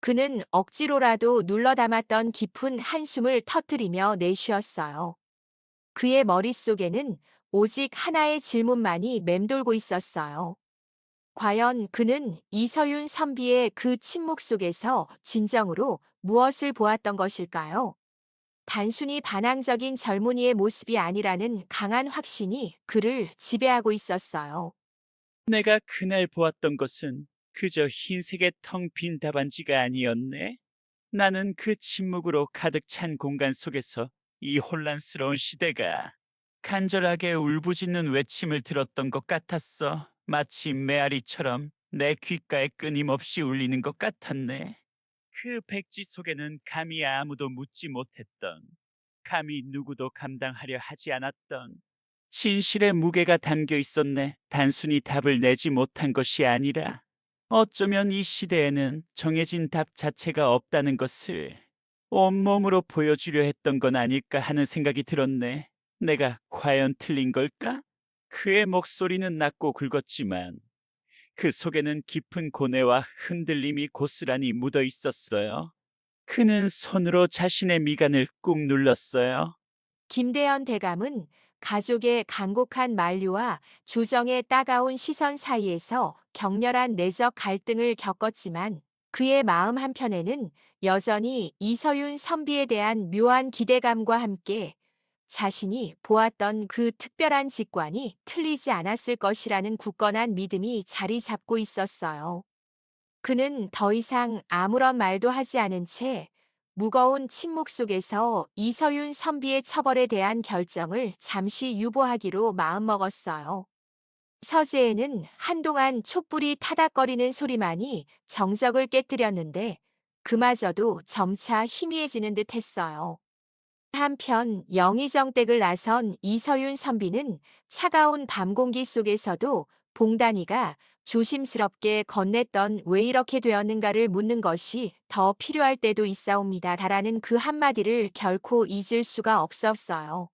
그는 억지로라도 눌러 담았던 깊은 한숨을 터뜨리며 내쉬었어요. 그의 머릿속에는 오직 하나의 질문만이 맴돌고 있었어요. 과연 그는 이서윤 선비의 그 침묵 속에서 진정으로 무엇을 보았던 것일까요? 단순히 반항적인 젊은이의 모습이 아니라는 강한 확신이 그를 지배하고 있었어요. 내가 그날 보았던 것은 그저 흰색의 텅 빈 답안지가 아니었네. 나는 그 침묵으로 가득 찬 공간 속에서 이 혼란스러운 시대가 간절하게 울부짖는 외침을 들었던 것 같았어. 마치 메아리처럼 내 귓가에 끊임없이 울리는 것 같았네. 그 백지 속에는 감히 아무도 묻지 못했던, 감히 누구도 감당하려 하지 않았던 진실의 무게가 담겨 있었네. 단순히 답을 내지 못한 것이 아니라 어쩌면 이 시대에는 정해진 답 자체가 없다는 것을 온몸으로 보여주려 했던 건 아닐까 하는 생각이 들었네. 내가 과연 틀린 걸까? 그의 목소리는 낮고 굵었지만 그 속에는 깊은 고뇌와 흔들림이 고스란히 묻어 있었어요. 그는 손으로 자신의 미간을 꾹 눌렀어요. 김대현 대감은 가족의 간곡한 만류와 조정의 따가운 시선 사이에서 격렬한 내적 갈등을 겪었지만 그의 마음 한편에는 여전히 이서윤 선비에 대한 묘한 기대감과 함께 자신이 보았던 그 특별한 직관이 틀리지 않았을 것이라는 굳건한 믿음이 자리 잡고 있었어요. 그는 더 이상 아무런 말도 하지 않은 채 무거운 침묵 속에서 이서윤 선비의 처벌에 대한 결정을 잠시 유보하기로 마음먹었어요. 서재에는 한동안 촛불이 타닥거리는 소리만이 정적을 깨뜨렸는데 그마저도 점차 희미해지는 듯 했어요. 한편 영의정댁을 나선 이서윤 선비는 차가운 밤 공기 속에서도 봉단이가 조심스럽게 건넸던 왜 이렇게 되었는가를 묻는 것이 더 필요할 때도 있사옵니다라는 그 한마디를 결코 잊을 수가 없었어요.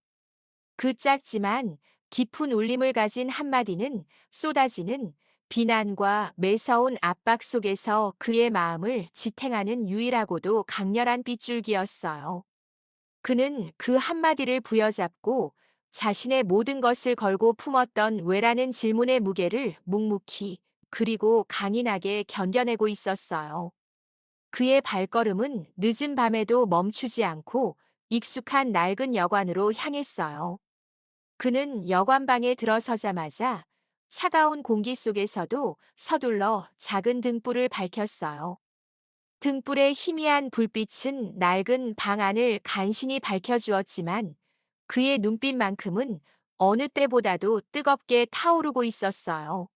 그 짧지만 깊은 울림을 가진 한마디는 쏟아지는 비난과 매서운 압박 속에서 그의 마음을 지탱하는 유일하고도 강렬한 빗줄기였어요. 그는 그 한마디를 부여잡고 자신의 모든 것을 걸고 품었던 왜라는 질문의 무게를 묵묵히 그리고 강인하게 견뎌내고 있었어요. 그의 발걸음은 늦은 밤에도 멈추지 않고 익숙한 낡은 여관으로 향했어요. 그는 여관방에 들어서자마자 차가운 공기 속에서도 서둘러 작은 등불을 밝혔어요. 등불의 희미한 불빛은 낡은 방 안을 간신히 밝혀주었지만 그의 눈빛만큼은 어느 때보다도 뜨겁게 타오르고 있었어요.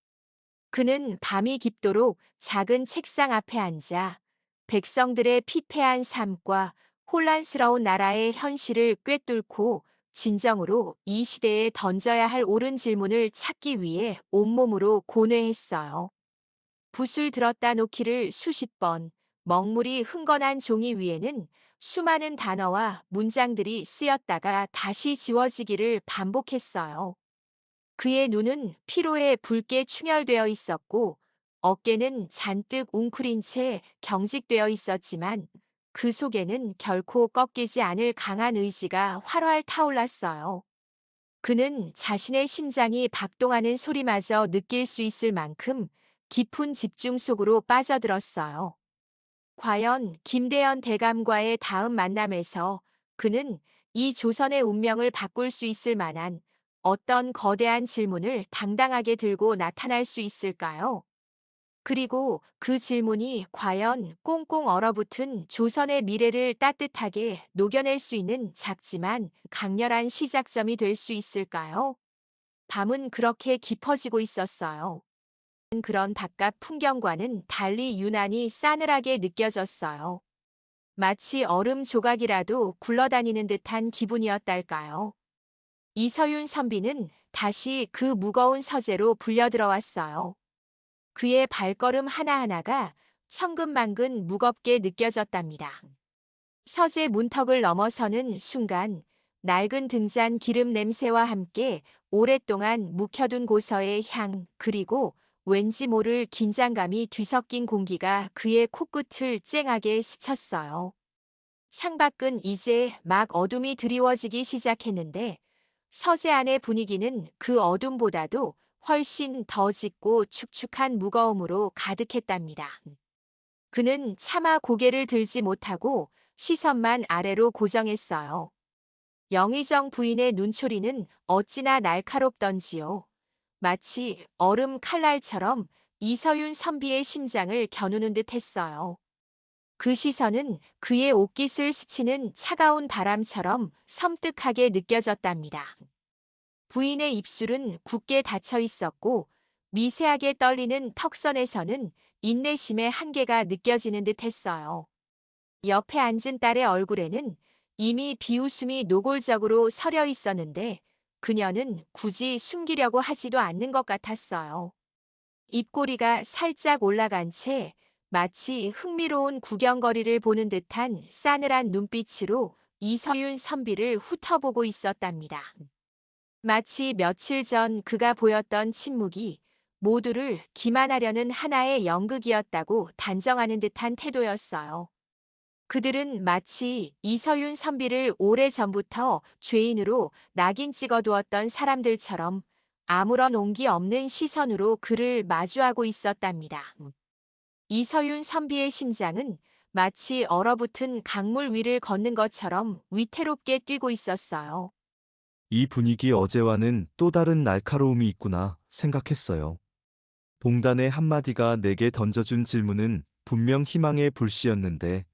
그는 밤이 깊도록 작은 책상 앞에 앉아 백성들의 피폐한 삶과 혼란스러운 나라의 현실을 꿰뚫고 진정으로 이 시대에 던져야 할 옳은 질문을 찾기 위해 온몸으로 고뇌했어요. 붓을 들었다 놓기를 수십 번, 먹물이 흥건한 종이 위에는 수많은 단어와 문장들이 쓰였다가 다시 지워지기를 반복했어요. 그의 눈은 피로에 붉게 충혈되어 있었고 어깨는 잔뜩 웅크린 채 경직되어 있었지만 그 속에는 결코 꺾이지 않을 강한 의지가 활활 타올랐어요. 그는 자신의 심장이 박동하는 소리마저 느낄 수 있을 만큼 깊은 집중 속으로 빠져들었어요. 과연 김대현 대감과의 다음 만남에서 그는 이 조선의 운명을 바꿀 수 있을 만한 어떤 거대한 질문을 당당하게 들고 나타날 수 있을까요? 그리고 그 질문이 과연 꽁꽁 얼어붙은 조선의 미래를 따뜻하게 녹여낼 수 있는 작지만 강렬한 시작점이 될 수 있을까요? 밤은 그렇게 깊어지고 있었어요. 그런 바깥 풍경과는 달리 유난히 싸늘하게 느껴졌어요. 마치 얼음 조각이라도 굴러다니는 듯한 기분이었달까요? 이서윤 선비는 다시 그 무거운 서재로 불려들어왔어요. 그의 발걸음 하나하나가 천근만근 무겁게 느껴졌답니다. 서재 문턱을 넘어서는 순간 낡은 등잔 기름 냄새와 함께 오랫동안 묵혀둔 고서의 향 그리고 왠지 모를 긴장감이 뒤섞인 공기가 그의 코끝을 쨍하게 스쳤어요. 창밖은 이제 막 어둠이 드리워지기 시작했는데 서재 안의 분위기는 그 어둠보다도 훨씬 더 짙고 축축한 무거움으로 가득했답니다. 그는 차마 고개를 들지 못하고 시선만 아래로 고정했어요. 영의정 부인의 눈초리는 어찌나 날카롭던지요. 마치 얼음 칼날처럼 이서윤 선비의 심장을 겨누는 듯 했어요. 그 시선은 그의 옷깃을 스치는 차가운 바람처럼 섬뜩하게 느껴졌답니다. 부인의 입술은 굳게 닫혀 있었고 미세하게 떨리는 턱선에서는 인내심의 한계가 느껴지는 듯 했어요. 옆에 앉은 딸의 얼굴에는 이미 비웃음이 노골적으로 서려 있었는데 그녀는 굳이 숨기려고 하지도 않는 것 같았어요. 입꼬리가 살짝 올라간 채 마치 흥미로운 구경거리를 보는 듯한 싸늘한 눈빛으로 이서윤 선비를 훑어보고 있었답니다. 마치 며칠 전 그가 보였던 침묵이 모두를 기만하려는 하나의 연극이었다고 단정하는 듯한 태도였어요. 그들은 마치 이서윤 선비를 오래전부터 죄인으로 낙인 찍어두었던 사람들처럼 아무런 온기 없는 시선으로 그를 마주하고 있었답니다. 이서윤 선비의 심장은 마치 얼어붙은 강물 위를 걷는 것처럼 위태롭게 뛰고 있었어요. 이 분위기 어제와는 또 다른 날카로움이 있구나 생각했어요. 봉단의 한마디가 내게 던져준 질문은 분명 희망의 불씨였는데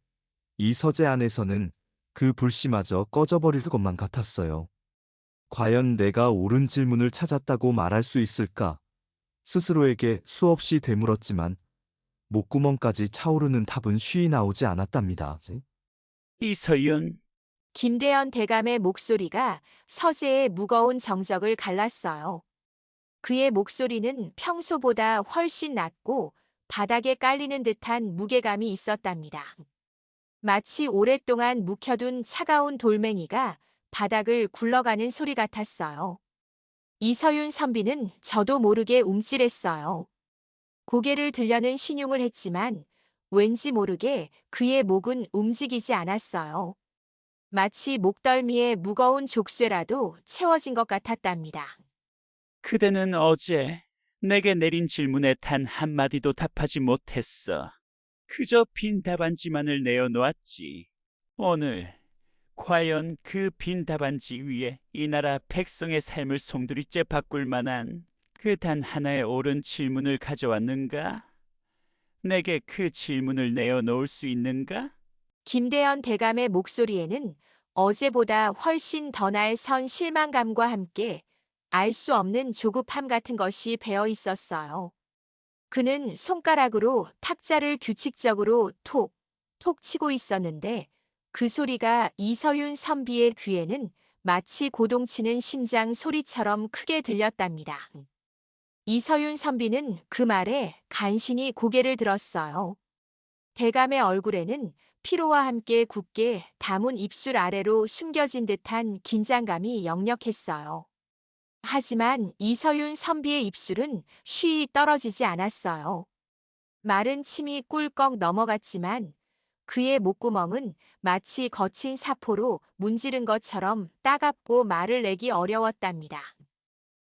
이 서재 안에서는 그 불씨마저 꺼져버릴 것만 같았어요. 과연 내가 옳은 질문을 찾았다고 말할 수 있을까? 스스로에게 수없이 되물었지만 목구멍까지 차오르는 답은 쉬이 나오지 않았답니다. 이서윤, 김대현 대감의 목소리가 서재의 무거운 정적을 갈랐어요. 그의 목소리는 평소보다 훨씬 낮고 바닥에 깔리는 듯한 무게감이 있었답니다. 마치 오랫동안 묵혀둔 차가운 돌멩이가 바닥을 굴러가는 소리 같았어요. 이서윤 선비는 저도 모르게 움찔했어요. 고개를 들려는 신용을 했지만 왠지 모르게 그의 목은 움직이지 않았어요. 마치 목덜미에 무거운 족쇄라도 채워진 것 같았답니다. 그대는 어제 내게 내린 질문에 단 한마디도 답하지 못했어. 그저 빈 답안지만을 내어놓았지. 오늘 과연 그 빈 답안지 위에 이 나라 백성의 삶을 송두리째 바꿀 만한 그 단 하나의 옳은 질문을 가져왔는가? 내게 그 질문을 내어놓을 수 있는가? 김대현 대감의 목소리에는 어제보다 훨씬 더 날선 실망감과 함께 알 수 없는 조급함 같은 것이 배어 있었어요. 그는 손가락으로 탁자를 규칙적으로 톡, 톡 치고 있었는데 그 소리가 이서윤 선비의 귀에는 마치 고동치는 심장 소리처럼 크게 들렸답니다. 이서윤 선비는 그 말에 간신히 고개를 들었어요. 대감의 얼굴에는 피로와 함께 굳게 담은 입술 아래로 숨겨진 듯한 긴장감이 역력했어요. 하지만 이서윤 선비의 입술은 쉬이 떨어지지 않았어요. 마른 침이 꿀꺽 넘어갔지만 그의 목구멍은 마치 거친 사포로 문지른 것처럼 따갑고 말을 내기 어려웠답니다.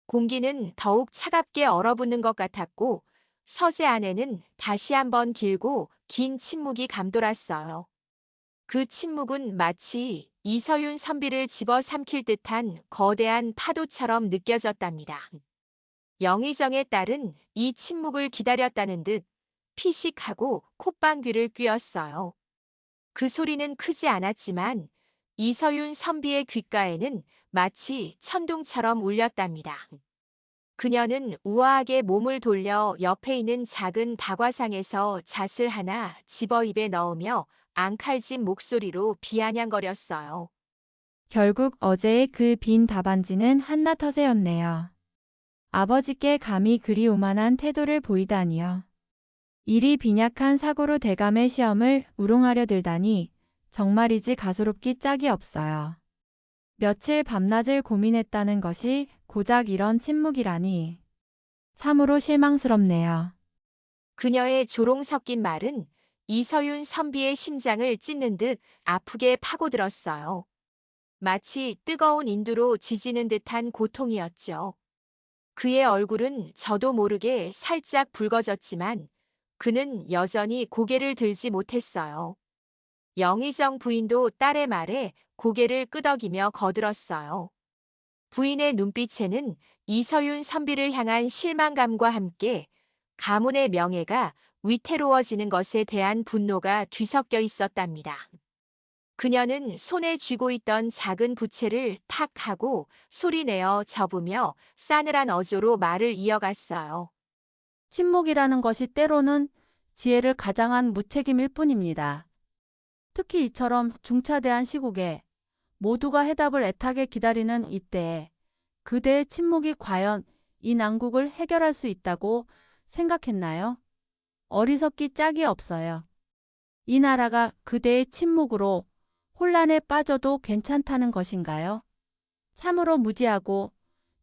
공기는 더욱 차갑게 얼어붙는 것 같았고 서재 안에는 다시 한번 길고 긴 침묵이 감돌았어요. 그 침묵은 마치 이서윤 선비를 집어삼킬 듯한 거대한 파도처럼 느껴졌답니다. 영의정의 딸은 이 침묵을 기다렸다는 듯 피식하고 콧방귀를 뀌었어요. 그 소리는 크지 않았지만 이서윤 선비의 귓가에는 마치 천둥처럼 울렸답니다. 그녀는 우아하게 몸을 돌려 옆에 있는 작은 다과상에서 잣을 하나 집어 입에 넣으며 앙칼진 목소리로 비아냥거렸어요. 결국 어제의 그 빈 답안지는 한낱 허세였네요. 아버지께 감히 그리 오만한 태도를 보이다니요. 이리 빈약한 사고로 대감의 시험을 우롱하려 들다니 정말이지 가소롭기 짝이 없어요. 며칠 밤낮을 고민했다는 것이 고작 이런 침묵이라니 참으로 실망스럽네요. 그녀의 조롱 섞인 말은 이서윤 선비의 심장을 찢는 듯 아프게 파고들었어요. 마치 뜨거운 인두로 지지는 듯한 고통이었죠. 그의 얼굴은 저도 모르게 살짝 붉어졌지만 그는 여전히 고개를 들지 못했어요. 영의정 부인도 딸의 말에 고개를 끄덕이며 거들었어요. 부인의 눈빛에는 이서윤 선비를 향한 실망감과 함께 가문의 명예가 위태로워지는 것에 대한 분노가 뒤섞여 있었답니다. 그녀는 손에 쥐고 있던 작은 부채를 탁 하고 소리내어 접으며 싸늘한 어조로 말을 이어갔어요. 침묵이라는 것이 때로는 지혜를 가장한 무책임일 뿐입니다. 특히 이처럼 중차대한 시국에 모두가 해답을 애타게 기다리는 이때에 그대의 침묵이 과연 이 난국을 해결할 수 있다고 생각했나요? 어리석기 짝이 없어요. 이 나라가 그대의 침묵으로 혼란에 빠져도 괜찮다는 것인가요? 참으로 무지하고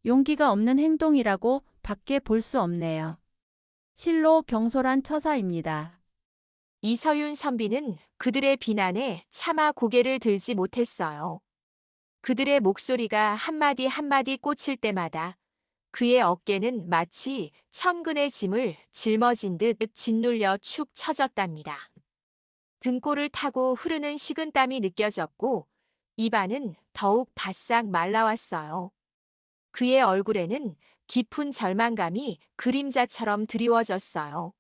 용기가 없는 행동이라고 밖에 볼 수 없네요. 실로 경솔한 처사입니다. 이서윤 선비는 그들의 비난에 차마 고개를 들지 못했어요. 그들의 목소리가 한마디 한마디 꽂힐 때마다 그의 어깨는 마치 천근의 짐을 짊어진 듯 짓눌려 축 처졌답니다. 등골을 타고 흐르는 식은땀이 느껴졌고 입안은 더욱 바싹 말라왔어요. 그의 얼굴에는 깊은 절망감이 그림자처럼 드리워졌어요.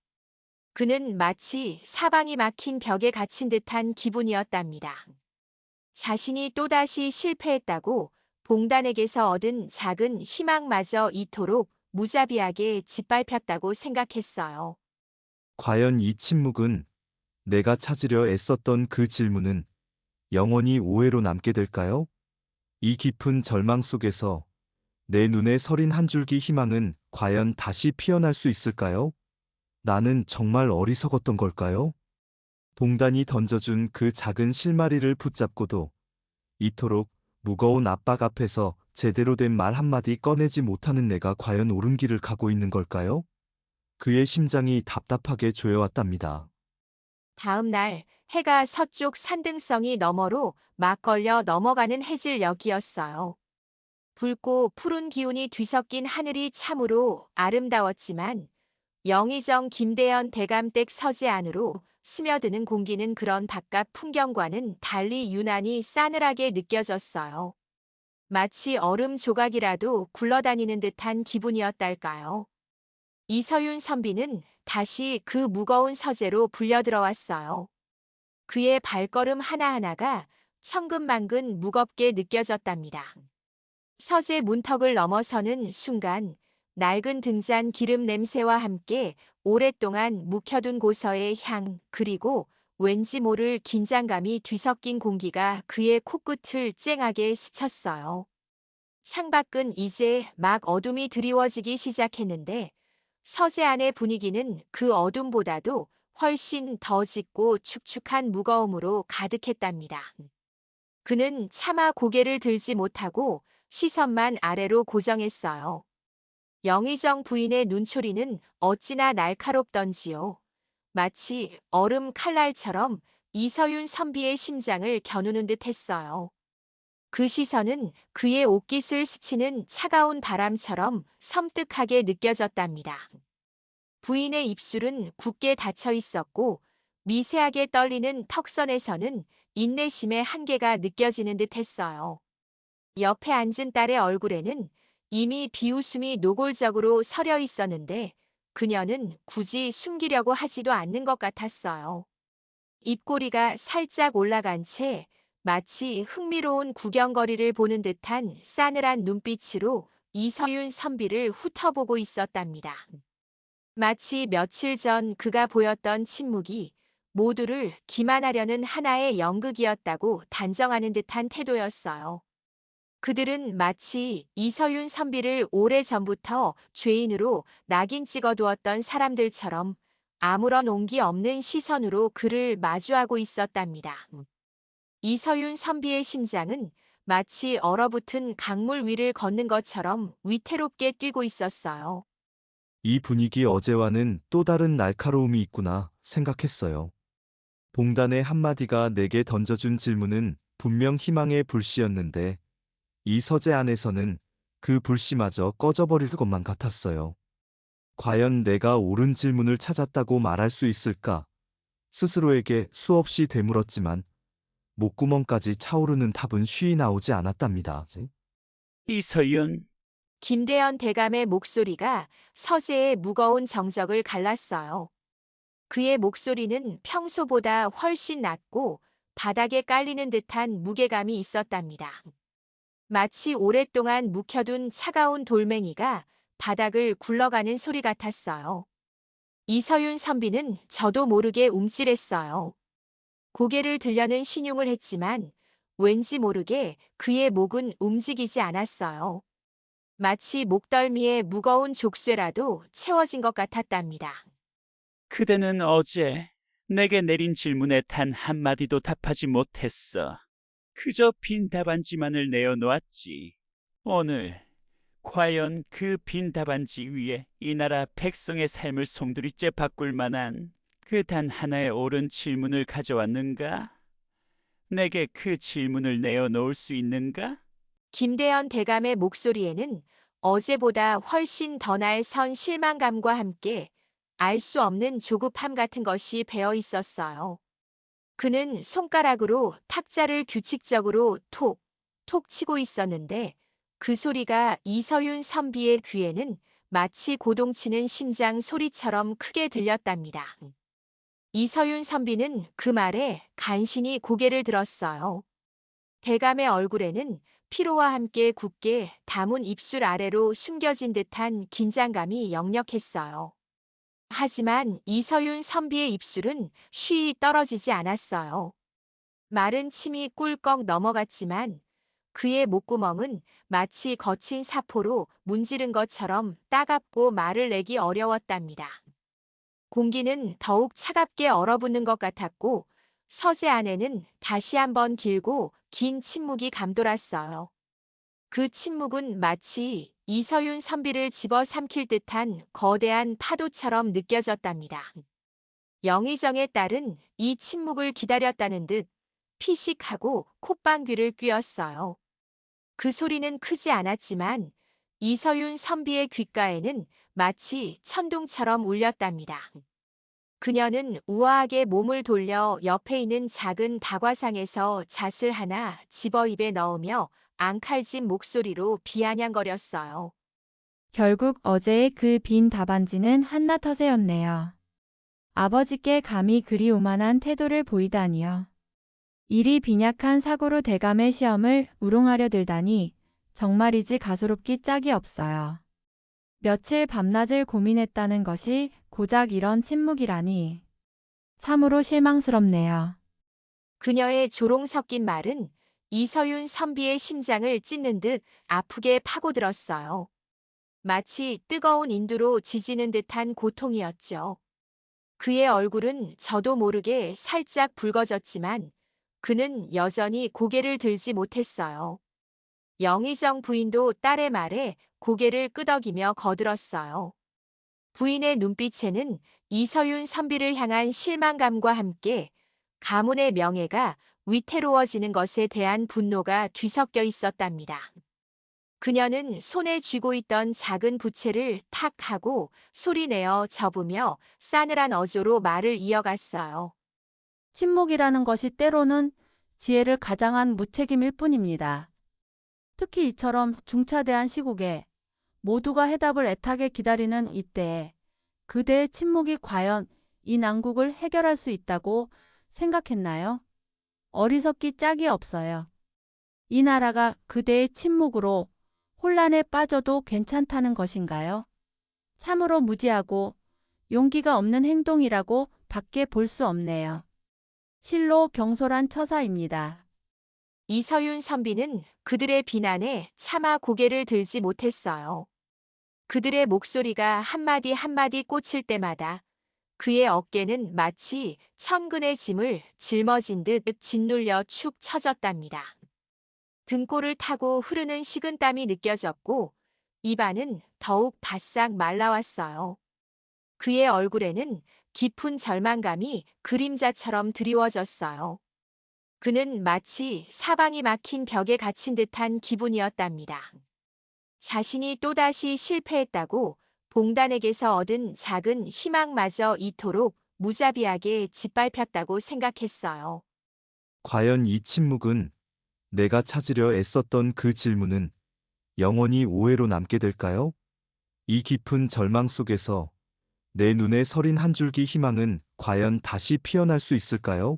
그는 마치 사방이 막힌 벽에 갇힌 듯한 기분이었답니다. 자신이 또다시 실패했다고 봉단에게서 얻은 작은 희망마저 이토록 무자비하게 짓밟혔다고 생각했어요. 과연 이 침묵은 내가 찾으려 애썼던 그 질문은 영원히 오해로 남게 될까요? 이 깊은 절망 속에서 내 눈에 서린 한 줄기 희망은 과연 다시 피어날 수 있을까요? 나는 정말 어리석었던 걸까요? 봉단이 던져준 그 작은 실마리를 붙잡고도 이토록 무거운 압박 앞에서 제대로 된 말 한마디 꺼내지 못하는 내가 과연 옳은 길을 가고 있는 걸까요? 그의 심장이 답답하게 조여왔답니다. 다음 날 해가 서쪽 산등성이 너머로 막 걸려 넘어가는 해질녘이었어요. 붉고 푸른 기운이 뒤섞인 하늘이 참으로 아름다웠지만 영의정 김대현 대감댁 서재 안으로 스며드는 공기는 그런 바깥 풍경과는 달리 유난히 싸늘하게 느껴졌어요. 마치 얼음 조각이라도 굴러다니는 듯한 기분이었달까요. 이서윤 선비는 다시 그 무거운 서재로 불려들어왔어요. 그의 발걸음 하나하나가 천근만근 무겁게 느껴졌답니다. 서재 문턱을 넘어서는 순간 낡은 등잔 기름 냄새와 함께 오랫동안 묵혀둔 고서의 향, 그리고 왠지 모를 긴장감이 뒤섞인 공기가 그의 코끝을 쨍하게 스쳤어요. 창밖은 이제 막 어둠이 드리워지기 시작했는데 서재 안의 분위기는 그 어둠보다도 훨씬 더 짙고 축축한 무거움으로 가득했답니다. 그는 차마 고개를 들지 못하고 시선만 아래로 고정했어요. 영의정 부인의 눈초리는 어찌나 날카롭던지요. 마치 얼음 칼날처럼 이서윤 선비의 심장을 겨누는 듯 했어요. 그 시선은 그의 옷깃을 스치는 차가운 바람처럼 섬뜩하게 느껴졌답니다. 부인의 입술은 굳게 닫혀 있었고 미세하게 떨리는 턱선에서는 인내심의 한계가 느껴지는 듯 했어요. 옆에 앉은 딸의 얼굴에는 이미 비웃음이 노골적으로 서려 있었는데 그녀는 굳이 숨기려고 하지도 않는 것 같았어요. 입꼬리가 살짝 올라간 채 마치 흥미로운 구경거리를 보는 듯한 싸늘한 눈빛으로 이서윤 선비를 훑어보고 있었답니다. 마치 며칠 전 그가 보였던 침묵이 모두를 기만하려는 하나의 연극이었다고 단정하는 듯한 태도였어요. 그들은 마치 이서윤 선비를 오래전부터 죄인으로 낙인 찍어두었던 사람들처럼 아무런 온기 없는 시선으로 그를 마주하고 있었답니다. 이서윤 선비의 심장은 마치 얼어붙은 강물 위를 걷는 것처럼 위태롭게 뛰고 있었어요. 이 분위기 어제와는 또 다른 날카로움이 있구나 생각했어요. 봉단의 한마디가 내게 던져준 질문은 분명 희망의 불씨였는데 이 서재 안에서는 그 불씨마저 꺼져버릴 것만 같았어요. 과연 내가 옳은 질문을 찾았다고 말할 수 있을까? 스스로에게 수없이 되물었지만 목구멍까지 차오르는 답은 쉬이 나오지 않았답니다. 이서윤, 김대현 대감의 목소리가 서재의 무거운 정적을 갈랐어요. 그의 목소리는 평소보다 훨씬 낮고 바닥에 깔리는 듯한 무게감이 있었답니다. 마치 오랫동안 묵혀둔 차가운 돌멩이가 바닥을 굴러가는 소리 같았어요. 이서윤 선비는 저도 모르게 움찔했어요. 고개를 들려는 신용을 했지만 왠지 모르게 그의 목은 움직이지 않았어요. 마치 목덜미에 무거운 족쇄라도 채워진 것 같았답니다. 그대는 어제 내게 내린 질문에 단 한마디도 답하지 못했어. 그저 빈 답안지만을 내어놓았지. 오늘 과연 그 빈 답안지 위에 이 나라 백성의 삶을 송두리째 바꿀 만한 그 단 하나의 옳은 질문을 가져왔는가? 내게 그 질문을 내어놓을 수 있는가? 김대현 대감의 목소리에는 어제보다 훨씬 더 날선 실망감과 함께 알 수 없는 조급함 같은 것이 배어 있었어요. 그는 손가락으로 탁자를 규칙적으로 톡, 톡 치고 있었는데 그 소리가 이서윤 선비의 귀에는 마치 고동치는 심장 소리처럼 크게 들렸답니다. 이서윤 선비는 그 말에 간신히 고개를 들었어요. 대감의 얼굴에는 피로와 함께 굳게 담은 입술 아래로 숨겨진 듯한 긴장감이 역력했어요. 하지만 이서윤 선비의 입술은 쉬이 떨어지지 않았어요. 마른 침이 꿀꺽 넘어갔지만 그의 목구멍은 마치 거친 사포로 문지른 것처럼 따갑고 말을 내기 어려웠답니다. 공기는 더욱 차갑게 얼어붙는 것 같았고 서재 안에는 다시 한번 길고 긴 침묵이 감돌았어요. 그 침묵은 마치 이서윤 선비를 집어삼킬 듯한 거대한 파도처럼 느껴졌답니다. 영의정의 딸은 이 침묵을 기다렸다는 듯 피식하고 콧방귀를 뀌었어요. 그 소리는 크지 않았지만 이서윤 선비의 귓가에는 마치 천둥처럼 울렸답니다. 그녀는 우아하게 몸을 돌려 옆에 있는 작은 다과상에서 잣을 하나 집어 입에 넣으며 앙칼진 목소리로 비아냥거렸어요. 결국 어제의 그 빈 답안지는 한낱 허세였네요. 아버지께 감히 그리 오만한 태도를 보이다니요. 이리 빈약한 사고로 대감의 시험을 우롱하려 들다니 정말이지 가소롭기 짝이 없어요. 며칠 밤낮을 고민했다는 것이 고작 이런 침묵이라니 참으로 실망스럽네요. 그녀의 조롱 섞인 말은 이서윤 선비의 심장을 찢는 듯 아프게 파고들었어요. 마치 뜨거운 인두로 지지는 듯한 고통이었죠. 그의 얼굴은 저도 모르게 살짝 붉어졌지만 그는 여전히 고개를 들지 못했어요. 영의정 부인도 딸의 말에 고개를 끄덕이며 거들었어요. 부인의 눈빛에는 이서윤 선비를 향한 실망감과 함께 가문의 명예가 위태로워지는 것에 대한 분노가 뒤섞여 있었답니다. 그녀는 손에 쥐고 있던 작은 부채를 탁 하고 소리내어 접으며 싸늘한 어조로 말을 이어갔어요. 침묵이라는 것이 때로는 지혜를 가장한 무책임일 뿐입니다. 특히 이처럼 중차대한 시국에 모두가 해답을 애타게 기다리는 이때에 그대의 침묵이 과연 이 난국을 해결할 수 있다고 생각했나요? 어리석기 짝이 없어요. 이 나라가 그대의 침묵으로 혼란에 빠져도 괜찮다는 것인가요? 참으로 무지하고 용기가 없는 행동이라고 밖에 볼 수 없네요. 실로 경솔한 처사입니다. 이서윤 선비는 그들의 비난에 차마 고개를 들지 못했어요. 그들의 목소리가 한마디 한마디 꽂힐 때마다 그의 어깨는 마치 천근의 짐을 짊어진 듯 짓눌려 축 처졌답니다. 등골을 타고 흐르는 식은땀이 느껴졌고 입안은 더욱 바싹 말라왔어요. 그의 얼굴에는 깊은 절망감이 그림자처럼 드리워졌어요. 그는 마치 사방이 막힌 벽에 갇힌 듯한 기분이었답니다. 자신이 또다시 실패했다고 봉단에게서 얻은 작은 희망마저 이토록 무자비하게 짓밟혔다고 생각했어요. 과연 이 침묵은 내가 찾으려 애썼던 그 질문은 영원히 오해로 남게 될까요? 이 깊은 절망 속에서 내 눈에 서린 한 줄기 희망은 과연 다시 피어날 수 있을까요?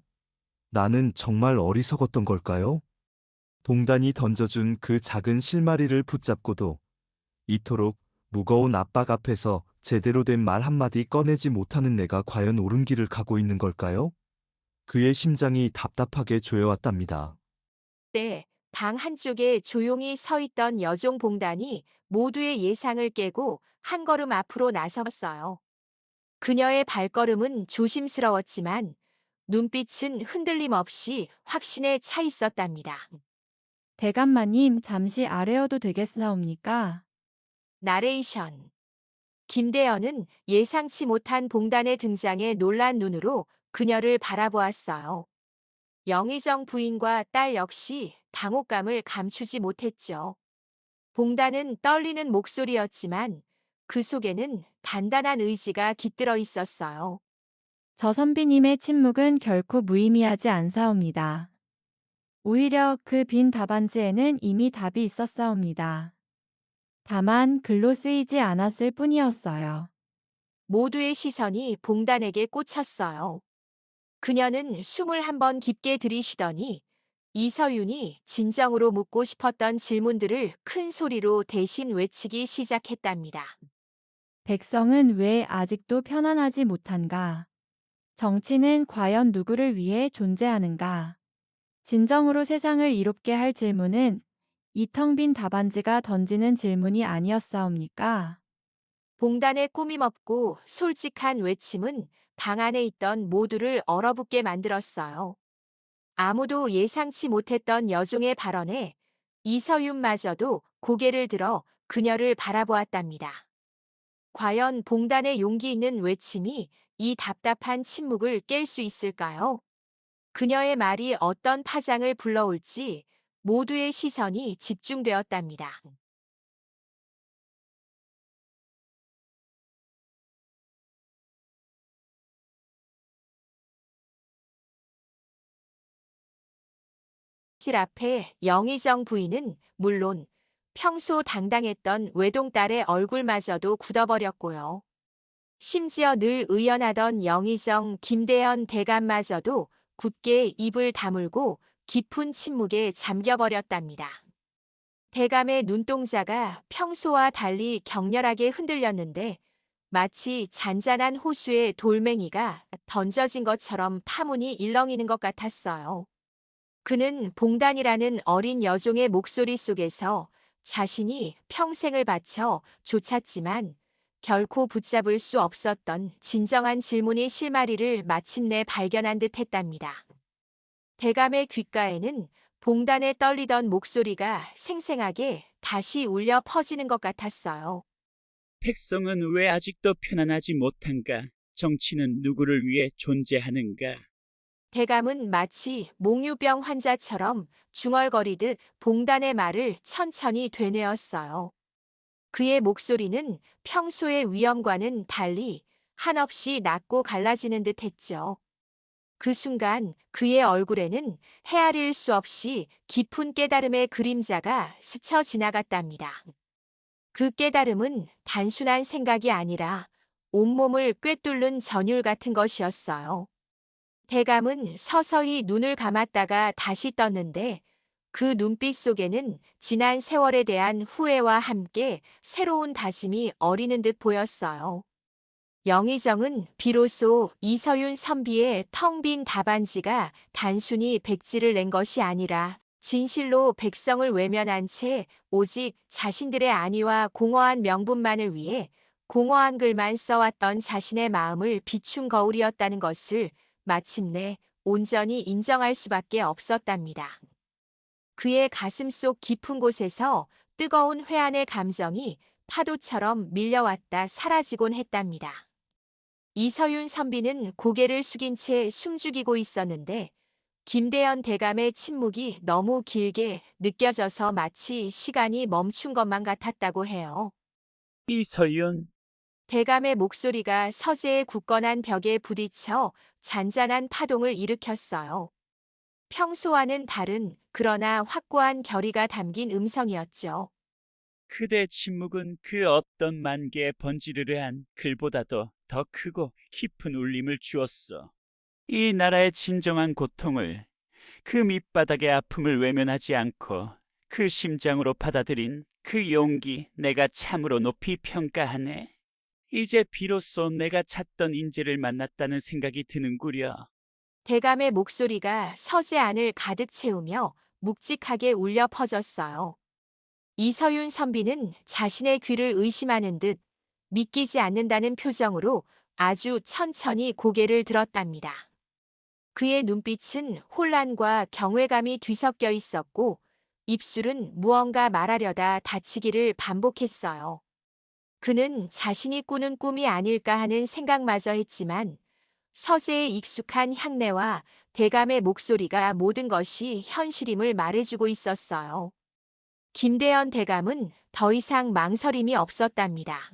나는 정말 어리석었던 걸까요? 봉단이 던져준 그 작은 실마리를 붙잡고도 이토록 무거운 압박 앞에서 제대로 된 말 한마디 꺼내지 못하는 내가 과연 옳은 길을 가고 있는 걸까요? 그의 심장이 답답하게 조여왔답니다. 때 방 한쪽에 조용히 서 있던 여종 봉단이 모두의 예상을 깨고 한 걸음 앞으로 나섰어요. 그녀의 발걸음은 조심스러웠지만 눈빛은 흔들림 없이 확신에 차 있었답니다. 대감마님 잠시 아래어도 되겠사옵니까? 나레이션. 김대현은 예상치 못한 봉단의 등장에 놀란 눈으로 그녀를 바라보았어요. 영의정 부인과 딸 역시 당혹감을 감추지 못했죠. 봉단은 떨리는 목소리였지만 그 속에는 단단한 의지가 깃들어 있었어요. 저 선비님의 침묵은 결코 무의미하지 않사옵니다. 오히려 그 빈 답안지에는 이미 답이 있었사옵니다. 다만 글로 쓰이지 않았을 뿐이었어요. 모두의 시선이 봉단에게 꽂혔어요. 그녀는 숨을 한번 깊게 들이쉬더니 이서윤이 진정으로 묻고 싶었던 질문들을 큰 소리로 대신 외치기 시작했답니다. 백성은 왜 아직도 편안하지 못한가? 정치는 과연 누구를 위해 존재하는가? 진정으로 세상을 이롭게 할 질문은 이 텅 빈 답안지가 던지는 질문이 아니었사옵니까? 봉단의 꾸밈없고 솔직한 외침은 방 안에 있던 모두를 얼어붙게 만들었어요. 아무도 예상치 못했던 여종의 발언에 이서윤마저도 고개를 들어 그녀를 바라보았답니다. 과연 봉단의 용기 있는 외침이 이 답답한 침묵을 깰 수 있을까요? 그녀의 말이 어떤 파장을 불러올지 모두의 시선이 집중되었답니다. 실 앞에 영의정 부인은 물론 평소 당당했던 외동딸의 얼굴마저도 굳어버렸고요. 심지어 늘 의연하던 영의정 김대현 대감마저도 굳게 입을 다물고 깊은 침묵에 잠겨버렸답니다. 대감의 눈동자가 평소와 달리 격렬하게 흔들렸는데 마치 잔잔한 호수의 돌멩이가 던져진 것처럼 파문이 일렁이는 것 같았어요. 그는 봉단이라는 어린 여종의 목소리 속에서 자신이 평생을 바쳐 쫓았지만 결코 붙잡을 수 없었던 진정한 질문의 실마리를 마침내 발견한 듯 했답니다. 대감의 귓가에는 봉단에 떨리던 목소리가 생생하게 다시 울려 퍼지는 것 같았어요. 백성은 왜 아직도 편안하지 못한가? 정치는 누구를 위해 존재하는가? 대감은 마치 몽유병 환자처럼 중얼거리듯 봉단의 말을 천천히 되뇌었어요. 그의 목소리는 평소의 위엄과는 달리 한없이 낮고 갈라지는 듯 했죠. 그 순간 그의 얼굴에는 헤아릴 수 없이 깊은 깨달음의 그림자가 스쳐 지나갔답니다. 그 깨달음은 단순한 생각이 아니라 온몸을 꿰뚫는 전율 같은 것이었어요. 대감은 서서히 눈을 감았다가 다시 떴는데 그 눈빛 속에는 지난 세월에 대한 후회와 함께 새로운 다짐이 어리는 듯 보였어요. 영의정은 비로소 이서윤 선비의 텅 빈 답안지가 단순히 백지를 낸 것이 아니라 진실로 백성을 외면한 채 오직 자신들의 안위와 공허한 명분만을 위해 공허한 글만 써왔던 자신의 마음을 비춘 거울이었다는 것을 마침내 온전히 인정할 수밖에 없었답니다. 그의 가슴속 깊은 곳에서 뜨거운 회한의 감정이 파도처럼 밀려왔다 사라지곤 했답니다. 이서윤 선비는 고개를 숙인 채 숨죽이고 있었는데 김대현 대감의 침묵이 너무 길게 느껴져서 마치 시간이 멈춘 것만 같았다고 해요. 이서윤, 대감의 목소리가 서재의 굳건한 벽에 부딪혀 잔잔한 파동을 일으켰어요. 평소와는 다른 그러나 확고한 결의가 담긴 음성이었죠. 그대 침묵은 그 어떤 만개의 번지르르한 글보다도 더 크고 깊은 울림을 주었어. 이 나라의 진정한 고통을, 그 밑바닥의 아픔을 외면하지 않고 그 심장으로 받아들인 그 용기 내가 참으로 높이 평가하네. 이제 비로소 내가 찾던 인재를 만났다는 생각이 드는구려. 대감의 목소리가 서재 안을 가득 채우며 묵직하게 울려 퍼졌어요. 이서윤 선비는 자신의 귀를 의심하는 듯 믿기지 않는다는 표정으로 아주 천천히 고개를 들었답니다. 그의 눈빛은 혼란과 경외감이 뒤섞여 있었고 입술은 무언가 말하려다 닫히기를 반복했어요. 그는 자신이 꾸는 꿈이 아닐까 하는 생각마저 했지만 서재의 익숙한 향내와 대감의 목소리가 모든 것이 현실임을 말해주고 있었어요. 김대현 대감은 더 이상 망설임이 없었답니다.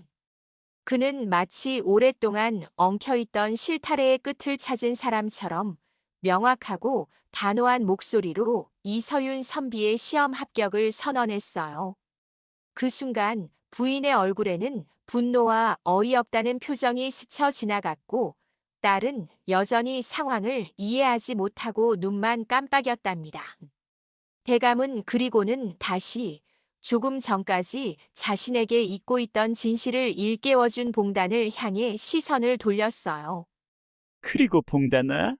그는 마치 오랫동안 엉켜있던 실타래의 끝을 찾은 사람처럼 명확하고 단호한 목소리로 이서윤 선비의 시험 합격을 선언했어요. 그 순간 부인의 얼굴에는 분노와 어이없다는 표정이 스쳐 지나갔고 딸은 여전히 상황을 이해하지 못하고 눈만 깜빡였답니다. 대감은 그리고는 다시 조금 전까지 자신에게 잊고 있던 진실을 일깨워준 봉단을 향해 시선을 돌렸어요. 그리고 봉단아?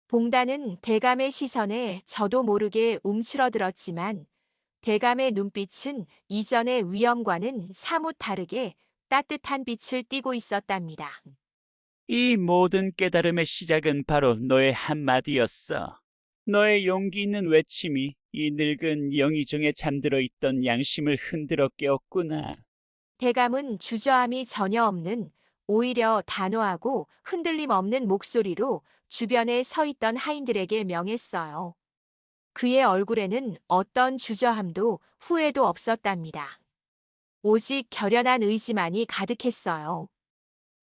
봉단은 대감의 시선에 저도 모르게 움츠러들었지만 대감의 눈빛은 이전의 위엄과는 사뭇 다르게 따뜻한 빛을 띠고 있었답니다. 이 모든 깨달음의 시작은 바로 너의 한마디였어. 너의 용기 있는 외침이 이 늙은 영의정에 잠들어 있던 양심을 흔들어 깨웠구나. 대감은 주저함이 전혀 없는 오히려 단호하고 흔들림 없는 목소리로 주변에 서 있던 하인들에게 명했어요. 그의 얼굴에는 어떤 주저함도 후회도 없었답니다. 오직 결연한 의지만이 가득했어요.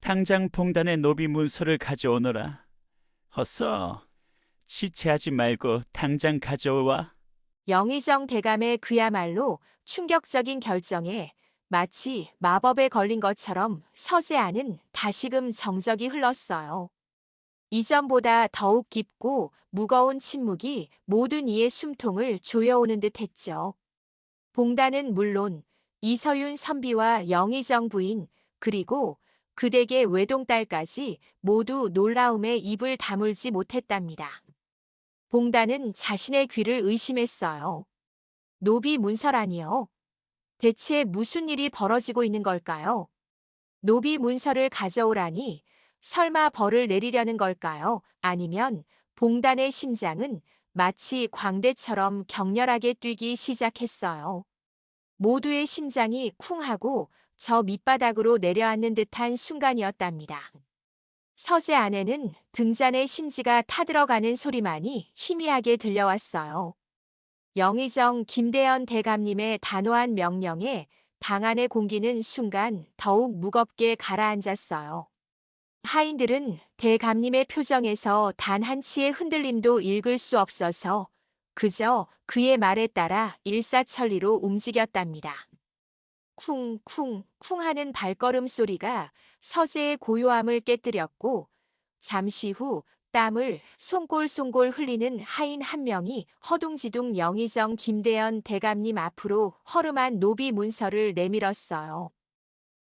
당장 봉단의 노비 문서를 가져오너라. 어서 지체하지 말고 당장 가져와. 영의정 대감의 그야말로 충격적인 결정에 마치 마법에 걸린 것처럼 서재안은 다시금 정적이 흘렀어요. 이전보다 더욱 깊고 무거운 침묵이 모든 이의 숨통을 조여오는 듯 했죠. 봉단은 물론 이서윤 선비와 영의정 부인 그리고 그 댁의 외동딸까지 모두 놀라움에 입을 다물지 못했답니다. 봉단은 자신의 귀를 의심했어요. 노비 문서라니요. 대체 무슨 일이 벌어지고 있는 걸까요? 노비 문서를 가져오라니 설마 벌을 내리려는 걸까요? 아니면 봉단의 심장은 마치 광대처럼 격렬하게 뛰기 시작했어요. 모두의 심장이 쿵하고 저 밑바닥으로 내려앉는 듯한 순간이었답니다. 서재 안에는 등잔에 심지가 타들어가는 소리만이 희미하게 들려왔어요. 영의정 김대현 대감님의 단호한 명령에 방 안의 공기는 순간 더욱 무겁게 가라앉았어요. 하인들은 대감님의 표정에서 단 한치의 흔들림도 읽을 수 없어서 그저 그의 말에 따라 일사천리로 움직였답니다. 쿵쿵쿵 하는 발걸음 소리가 서재의 고요함을 깨뜨렸고 잠시 후 땀을 송골송골 흘리는 하인 한 명이 허둥지둥 영의정 김대현 대감님 앞으로 허름한 노비 문서를 내밀었어요.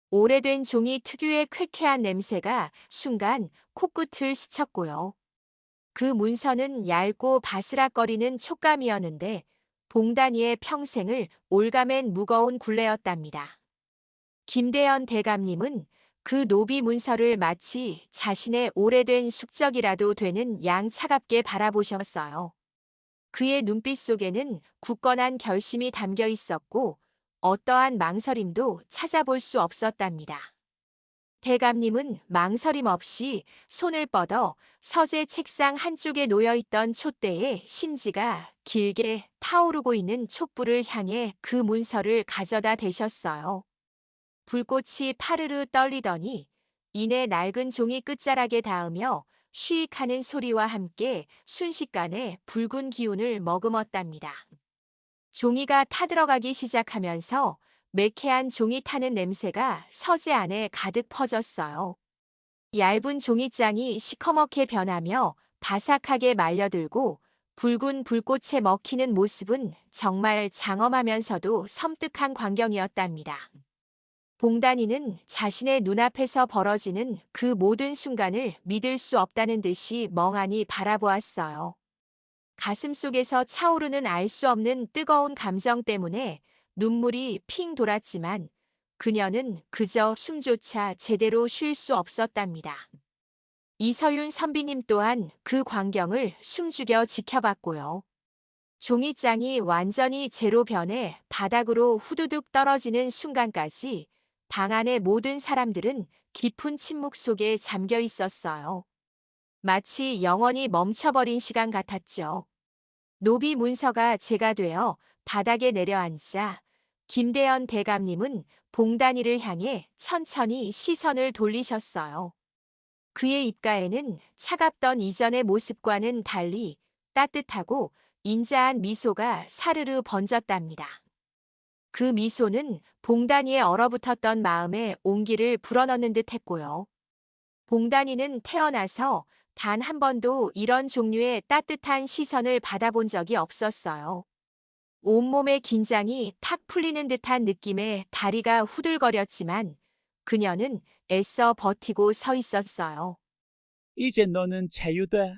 오래된 종이 특유의 쾌쾌한 냄새가 순간 코끝을 스쳤고요. 그 문서는 얇고 바스락거리는 촉감이었는데 봉단이의 평생을 올가맨 무거운 굴레였답니다. 김대현 대감님은 그 노비 문서를 마치 자신의 오래된 숙적이라도 되는 양 차갑게 바라보셨어요. 그의 눈빛 속에는 굳건한 결심이 담겨 있었고 어떠한 망설임도 찾아볼 수 없었답니다. 대감님은 망설임 없이 손을 뻗어 서재 책상 한쪽에 놓여있던 촛대에 심지가 길게 타오르고 있는 촛불을 향해 그 문서를 가져다 대셨어요. 불꽃이 파르르 떨리더니 이내 낡은 종이 끝자락에 닿으며 쉬익하는 소리와 함께 순식간에 붉은 기운을 머금었답니다. 종이가 타들어가기 시작하면서 매캐한 종이 타는 냄새가 서재 안에 가득 퍼졌어요. 얇은 종이장이 시커멓게 변하며 바삭하게 말려들고 붉은 불꽃에 먹히는 모습은 정말 장엄하면서도 섬뜩한 광경이었답니다. 봉단이는 자신의 눈앞에서 벌어지는 그 모든 순간을 믿을 수 없다는 듯이 멍하니 바라보았어요. 가슴속에서 차오르는 알 수 없는 뜨거운 감정 때문에 눈물이 핑 돌았지만 그녀는 그저 숨조차 제대로 쉴 수 없었답니다. 이서윤 선비님 또한 그 광경을 숨죽여 지켜봤고요. 종이장이 완전히 재로 변해 바닥으로 후두둑 떨어지는 순간까지 방 안의 모든 사람들은 깊은 침묵 속에 잠겨 있었어요. 마치 영원히 멈춰버린 시간 같았죠. 노비 문서가 재가 되어 바닥에 내려앉자 김대현 대감님은 봉단이를 향해 천천히 시선을 돌리셨어요. 그의 입가에는 차갑던 이전의 모습과는 달리 따뜻하고 인자한 미소가 사르르 번졌답니다. 그 미소는 봉단이의 얼어붙었던 마음에 온기를 불어넣는 듯 했고요. 봉단이는 태어나서 단 한 번도 이런 종류의 따뜻한 시선을 받아본 적이 없었어요. 온몸의 긴장이 탁 풀리는 듯한 느낌에 다리가 후들거렸지만 그녀는 애써 버티고 서 있었어요. 이제 너는 자유다.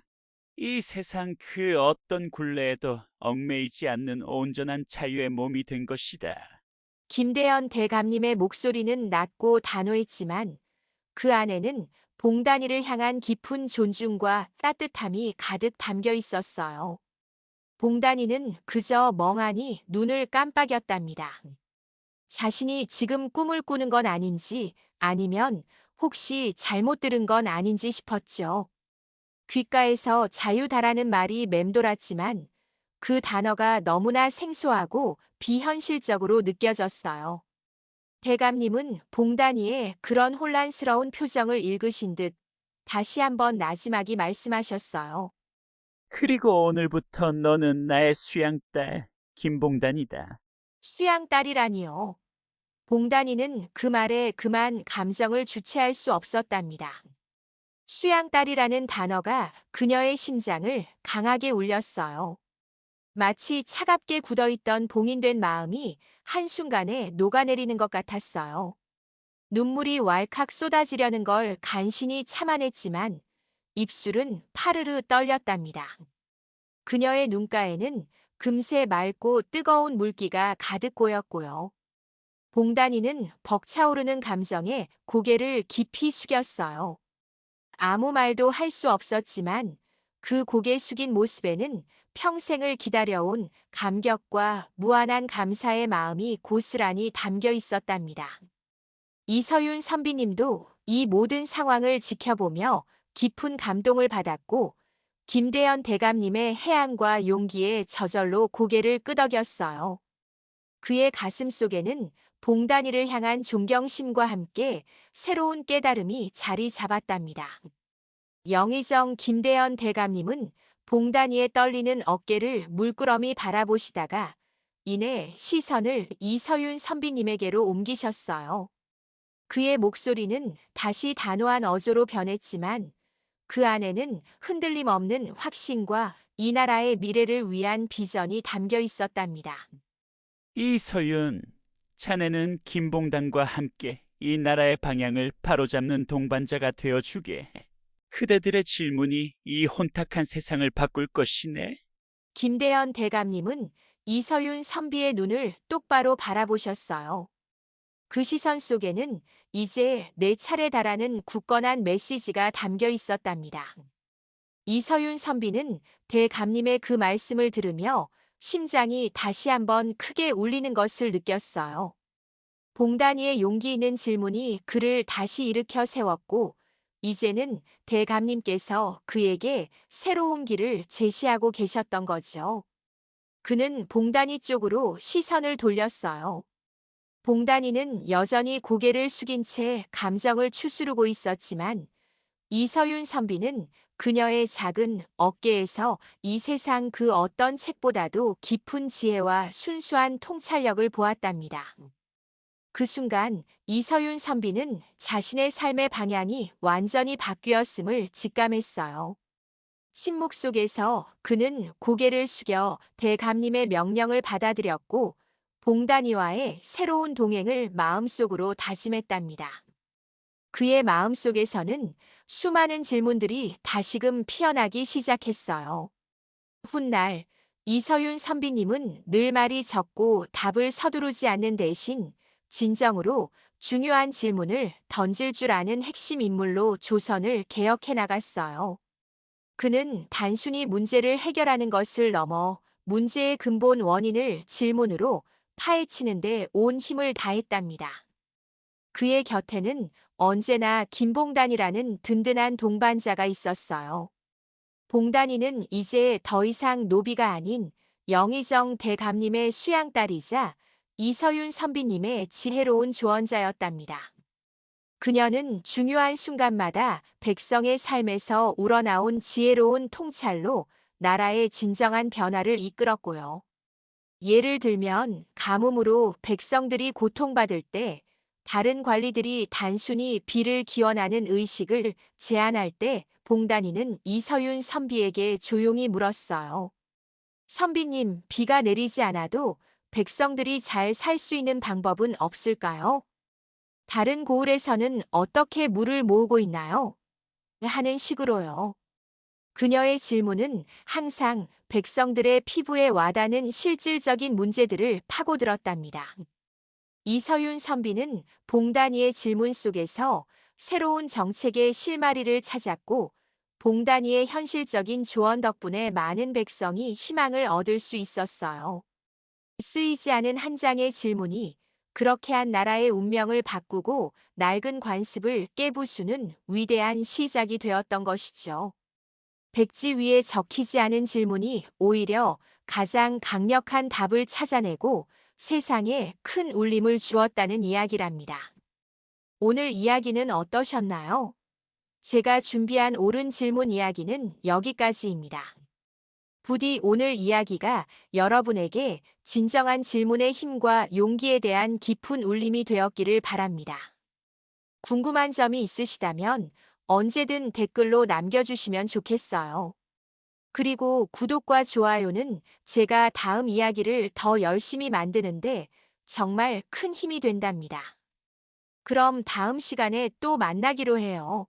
이 세상 그 어떤 굴레에도 얽매이지 않는 온전한 자유의 몸이 된 것이다. 김대현 대감님의 목소리는 낮고 단호했지만 그 안에는 봉단이를 향한 깊은 존중과 따뜻함이 가득 담겨 있었어요. 봉단이는 그저 멍하니 눈을 깜빡였답니다. 자신이 지금 꿈을 꾸는 건 아닌지 아니면 혹시 잘못 들은 건 아닌지 싶었죠. 귓가에서 자유다라는 말이 맴돌았지만 그 단어가 너무나 생소하고 비현실적으로 느껴졌어요. 대감님은 봉단이의 그런 혼란스러운 표정을 읽으신 듯 다시 한번 나지막이 말씀하셨어요. 그리고 오늘부터 너는 나의 수양딸 김봉단이다. 수양딸이라니요. 봉단이는 그 말에 그만 감정을 주체할 수 없었답니다. 수양딸이라는 단어가 그녀의 심장을 강하게 울렸어요. 마치 차갑게 굳어있던 봉인된 마음이 한순간에 녹아내리는 것 같았어요. 눈물이 왈칵 쏟아지려는 걸 간신히 참아냈지만 입술은 파르르 떨렸답니다. 그녀의 눈가에는 금세 맑고 뜨거운 물기가 가득 고였고요. 봉단이는 벅차오르는 감정에 고개를 깊이 숙였어요. 아무 말도 할 수 없었지만 그 고개 숙인 모습에는 평생을 기다려온 감격과 무한한 감사의 마음이 고스란히 담겨 있었답니다. 이서윤 선비님도 이 모든 상황을 지켜보며 깊은 감동을 받았고 김대현 대감님의 해안과 용기에 저절로 고개를 끄덕였어요. 그의 가슴 속에는 봉단이를 향한 존경심과 함께 새로운 깨달음이 자리 잡았답니다. 영의정 김대현 대감님은 봉단이의 떨리는 어깨를 물끄러미 바라보시다가 이내 시선을 이서윤 선비님에게로 옮기셨어요. 그의 목소리는 다시 단호한 어조로 변했지만 그 안에는 흔들림 없는 확신과 이 나라의 미래를 위한 비전이 담겨 있었답니다. 이서윤, 자네는 김봉단과 함께 이 나라의 방향을 바로잡는 동반자가 되어주게. 그대들의 질문이 이 혼탁한 세상을 바꿀 것이네. 김대현 대감님은 이서윤 선비의 눈을 똑바로 바라보셨어요. 그 시선 속에는 이제 내 차례다라는 굳건한 메시지가 담겨 있었답니다. 이서윤 선비는 대감님의 그 말씀을 들으며 심장이 다시 한번 크게 울리는 것을 느꼈어요. 봉단이의 용기 있는 질문이 그를 다시 일으켜 세웠고 이제는 대감님께서 그에게 새로운 길을 제시하고 계셨던 거죠. 그는 봉단이 쪽으로 시선을 돌렸어요. 봉단이는 여전히 고개를 숙인 채 감정을 추스르고 있었지만 이서윤 선비는 그녀의 작은 어깨에서 이 세상 그 어떤 책보다도 깊은 지혜와 순수한 통찰력을 보았답니다. 그 순간 이서윤 선비는 자신의 삶의 방향이 완전히 바뀌었음을 직감했어요. 침묵 속에서 그는 고개를 숙여 대감님의 명령을 받아들였고 봉단이와의 새로운 동행을 마음속으로 다짐했답니다. 그의 마음속에서는 수많은 질문들이 다시금 피어나기 시작했어요. 훗날 이서윤 선비님은 늘 말이 적고 답을 서두르지 않는 대신 진정으로 중요한 질문을 던질 줄 아는 핵심 인물로 조선을 개혁해 나갔어요. 그는 단순히 문제를 해결하는 것을 넘어 문제의 근본 원인을 질문으로 파헤치는 데 온 힘을 다했답니다. 그의 곁에는 언제나 김봉단이라는 든든한 동반자가 있었어요. 봉단이는 이제 더 이상 노비가 아닌 영의정 대감님의 수양딸이자 이서윤 선비님의 지혜로운 조언자였답니다. 그녀는 중요한 순간마다 백성의 삶에서 우러나온 지혜로운 통찰로 나라의 진정한 변화를 이끌었고요. 예를 들면 가뭄으로 백성들이 고통받을 때 다른 관리들이 단순히 비를 기원하는 의식을 제안할 때 봉단이는 이서윤 선비에게 조용히 물었어요. 선비님, 비가 내리지 않아도 백성들이 잘 살 수 있는 방법은 없을까요? 다른 고을에서는 어떻게 물을 모으고 있나요? 하는 식으로요. 그녀의 질문은 항상 백성들의 피부에 와닿는 실질적인 문제들을 파고들었답니다. 이서윤 선비는 봉단이의 질문 속에서 새로운 정책의 실마리를 찾았고 봉단이의 현실적인 조언 덕분에 많은 백성이 희망을 얻을 수 있었어요. 쓰이지 않은 한 장의 질문이 그렇게 한 나라의 운명을 바꾸고 낡은 관습을 깨부수는 위대한 시작이 되었던 것이죠. 백지 위에 적히지 않은 질문이 오히려 가장 강력한 답을 찾아내고 세상에 큰 울림을 주었다는 이야기랍니다. 오늘 이야기는 어떠셨나요? 제가 준비한 옳은 질문 이야기는 여기까지입니다. 부디 오늘 이야기가 여러분에게 진정한 질문의 힘과 용기에 대한 깊은 울림이 되었기를 바랍니다. 궁금한 점이 있으시다면 언제든 댓글로 남겨주시면 좋겠어요. 그리고 구독과 좋아요는 제가 다음 이야기를 더 열심히 만드는데 정말 큰 힘이 된답니다. 그럼 다음 시간에 또 만나기로 해요.